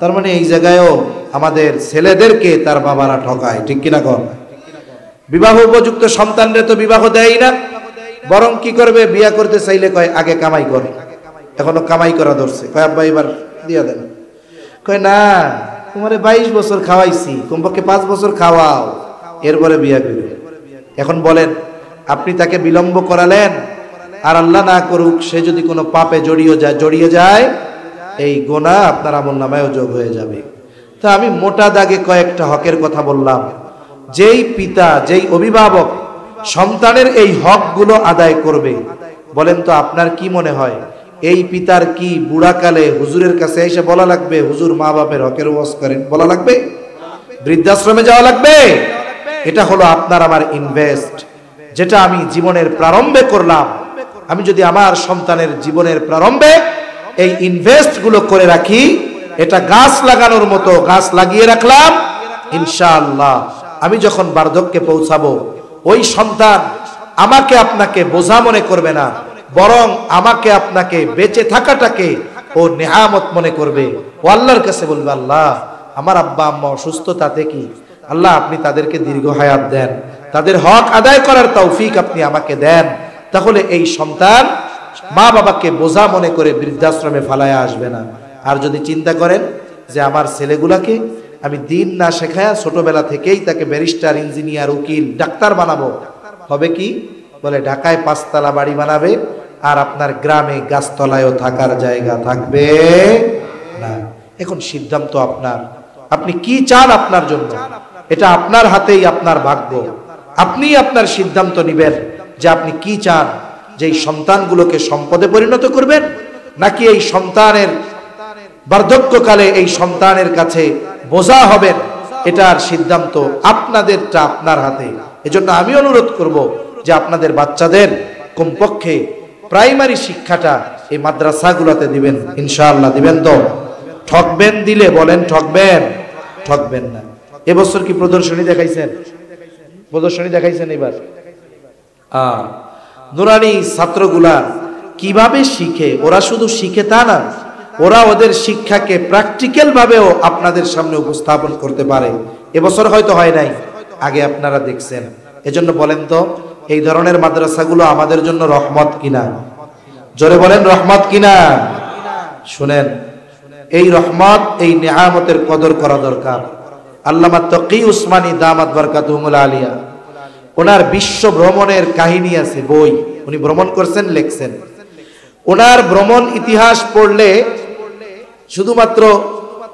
তার মানে এই জায়গায়ও আমাদের ছেলেদেরকে তার বাবারা ঠকায়, ঠিক কিনা কর? বিবাহ উপযুক্ত সন্তানরে তো বিবাহ দেয় না, বরং কি করবে, বিয়া করতে চাইলে কয় আগে কামাই করে। এখনো কামাই করা ধরছে, কয় আব্বা এবার দিয়া দেন। কয় না, তোমারে 22 বছর খাওয়াইছি, কমপক্ষে 5 বছর খাওয়াও, এরপরে বিয়া করবে। এখন বলেন, আপনি তাকে বিলম্ব করালেন, আর আল্লাহ না করুক সে যদি কোনো পাপে জড়িয়ে যায়, এই গুনাহ আপনার আমলনামায়ও যোগ হয়ে যাবে। তা আমি মোটা দাগে কয়েকটা হকের কথা বললাম। যেই পিতা, যেই অভিভাবক সন্তানের এই হকগুলো আদায় করবে, বলেন তো আপনার কি মনে হয়, এই পিতার কি বুড়াকালে হুজুরের কাছে এসে বলা লাগবে হুজুর মা বাপের হকের ওয়াজ করেন, বলা লাগবে? বৃদ্ধাশ্রমে যাওয়া লাগবে? এটা হলো আপনার আমার ইনভেস্ট, যেটা আমি জীবনের প্রারম্ভে করলাম। আমি যদি আমার সন্তানের জীবনের প্রারম্ভে এই ইনভেস্ট গুলো করে রাখি, এটা গাছ লাগানোর মতো গাছ লাগিয়ে রাখলাম, ইনশাআল্লাহ আমি যখন বার্ধক্যে পৌঁছাবো, ওই সন্তান আমাকে আপনাকে বোঝা মনে করবে না, বরং আমাকে আপনাকে বেঁচে থাকাটাকে ও নেয়ামত মনে করবে। ও আল্লাহর কাছে বলবে, আল্লাহ আমার আব্বা আম্মা অসুস্থ, তাতে কি? আল্লাহ আপনি তাদেরকে দীর্ঘ হায়াত দেন, তাদের হক আদায় করার তৌফিক আপনি আমাকে দেন। তাহলে এই সন্তান মা বাবাকে বোঝা মনে করে বৃদ্ধাশ্রমে ফালায়া আসবে না। আর যদি চিন্তা করেন যে আমার ছেলেগুলাকে আমি দিন না শেখায়া ছোটবেলা থেকেই তাকে ব্যারিস্টার, ইঞ্জিনিয়ার, উকিল, ডাক্তার বানাবো, হবে কি? বলে ঢাকায় 5 তলা বাড়ি বানাবে, আর আপনার গ্রামে গাছতলায়ও থাকার জায়গা থাকবে না। এখন সিদ্ধান্ত আপনার, আপনি কি চান আপনার জন্য, এটা আপনার হাতেই, আপনার ভাগ্য। আপনি আপনার সিদ্ধান্ত নেবেন যে আপনি কি চান, যে এই সন্তানগুলোকে সম্পদে পরিণত করবেন, নাকি এই সন্তানের বার্ধক্যকালে এই সন্তানের কাছে বোঝা হবেন। এটার সিদ্ধান্ত আপনাদেরটা আপনার হাতে। এজন্য আমি অনুরোধ করব যে আপনাদের বাচ্চাদের কমপক্ষে প্রাইমারি শিক্ষাটা এই মাদ্রাসাগুলোতে দিবেন, ইনশাআল্লাহ দিবেন তো? ঠকবেন দিলে? বলেন ঠকবেন? ঠকবেন না। এবছর কি প্রদর্শনী দেখাইছেন? প্রদর্শনী দেখাইছেন এবার? নুরানি ছাত্রগুলা কিভাবে শিখে, ওরা শুধু শিখে তা না, ওরা ওদের শিক্ষাকে প্র্যাকটিক্যাল ভাবেও আপনাদের সামনে উপস্থাপন করতে পারে। এবছর হয়তো হয় নাই, আগে আপনারা দেখছেন। এজন্য বলেন তো, এই ধরনের মাদ্রাসাগুলো আমাদের জন্য রহমত কিনা? জোরে বলেন রহমত কিনা? শুনেন, এই রহমত, এই নেয়ামতের কদর করা দরকার। আল্লামা তকি উসমানী দামাত বারকাতুহুল আলিয়া, ওনার বিশ্ব ভ্রমণের কাহিনী আছে, বই উনি ভ্রমণ করছেন, লিখছেন। ওনার ভ্রমণ ইতিহাস পড়লে শুধুমাত্র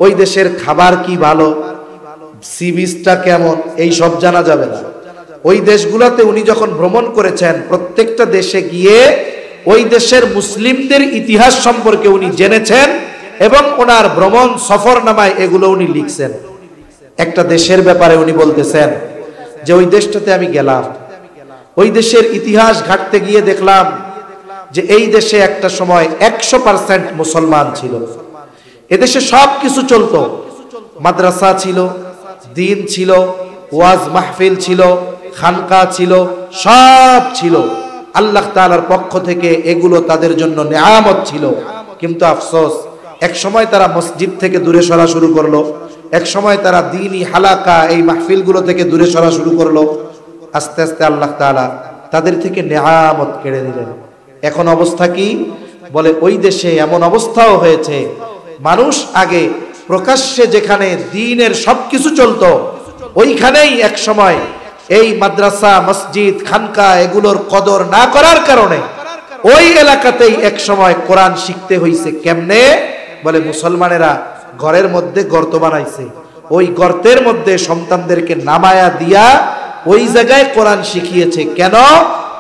ওই দেশের খাবার কি ভালো, সি বিচটা কেমন, এই সব জানা যাবে না। ওই দেশগুলোতে উনি যখন ভ্রমণ করেছেন, প্রত্যেকটা দেশে গিয়ে ওই দেশের মুসলিমদের ইতিহাস সম্পর্কে উনি জেনেছেন এবং ওনার ভ্রমণ সফরনামায় এগুলো উনি লিখছেন। একটা দেশের ব্যাপারে উনি বলতেছেন যে ওই দেশটাতে আমি গেলাম, ওই দেশের ইতিহাস ঘাঁটতে গিয়ে দেখলাম যে এই দেশে একটা সময় 100% মুসলমান ছিল। এদেশে সব কিছু চলতো, মাদ্রাসা ছিল, দিন ছিল, ওয়াজ মাহফিল ছিল, খানকা ছিল, সব ছিল। আল্লাহ তাআলার পক্ষ থেকে এগুলো তাদের জন্য নেয়ামত ছিল। কিন্তু আফসোস, এক সময় তারা মসজিদ থেকে দূরে সরা শুরু করলো, এক সময় তারা দ্বীনি হালাকা, এই মাহফিলগুলো থেকে দূরে সরা শুরু করলো। আস্তে আস্তে আল্লাহ তাআলা তাদের থেকে নেয়ামত কেড়ে নিলেন। এখন অবস্থা কি? বলে ওই দেশে এমন অবস্থাও হয়েছে, মানুষ আগে প্রকাশ্যে যেখানে দ্বীনের সবকিছু চলতো, ওইখানেই এক সময় এই মাদ্রাসা, মসজিদ, খানকা এগুলোর কদর না করার কারণে ওই এলাকাতেই এক সময় কোরআন শিখতে হইছে। কেমনে? বলে মুসলমানেরা ঘরের মধ্যে গর্ত বানাইছে, ওই গর্তের মধ্যে সন্তানদেরকে নামায়া দিয়া ওই জায়গায় কোরআন শিখিয়েছে। কেন?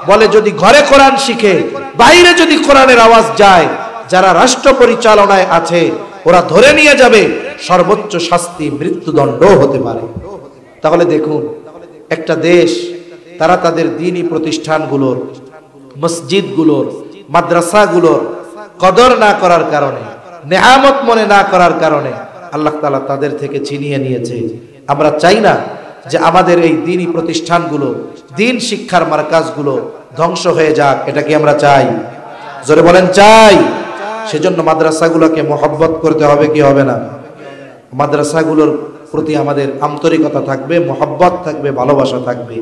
বলে যদি ঘরে কোরআন শিখে, বাইরে যদি কোরআনের আওয়াজ যায়, যারা রাষ্ট্র পরিচালনায় আছে ওরা ধরে নিয়ে যাবে, সর্বোচ্চ শাস্তি মৃত্যুদণ্ড হতে পারে। তাহলে দেখুন, একটা দেশ তারা তাদের দ্বীনি প্রতিষ্ঠানগুলোর, মসজিদগুলোর, মাদ্রাসাগুলোর কদর না করার কারণে, নেয়ামত মনে না করার কারণে আল্লাহ তাআলা তাদের থেকে ছিনিয়ে নিয়েছে। আমরা চাই না যে আমাদের এই দ্বীনি প্রতিষ্ঠানগুলো, দ্বীন শিক্ষার মার্কাজগুলো ধ্বংস হয়ে যাক। এটা কি আমরা চাই? জোরে বলেন চাই। সেজন্য মাদ্রাসাগুলোকে মহব্বত করতে হবে, কি হবে না? মাদ্রাসাগুলোর প্রতি আমাদের আন্তরিকতা থাকবে, মহব্বত থাকবে, ভালোবাসা থাকবে।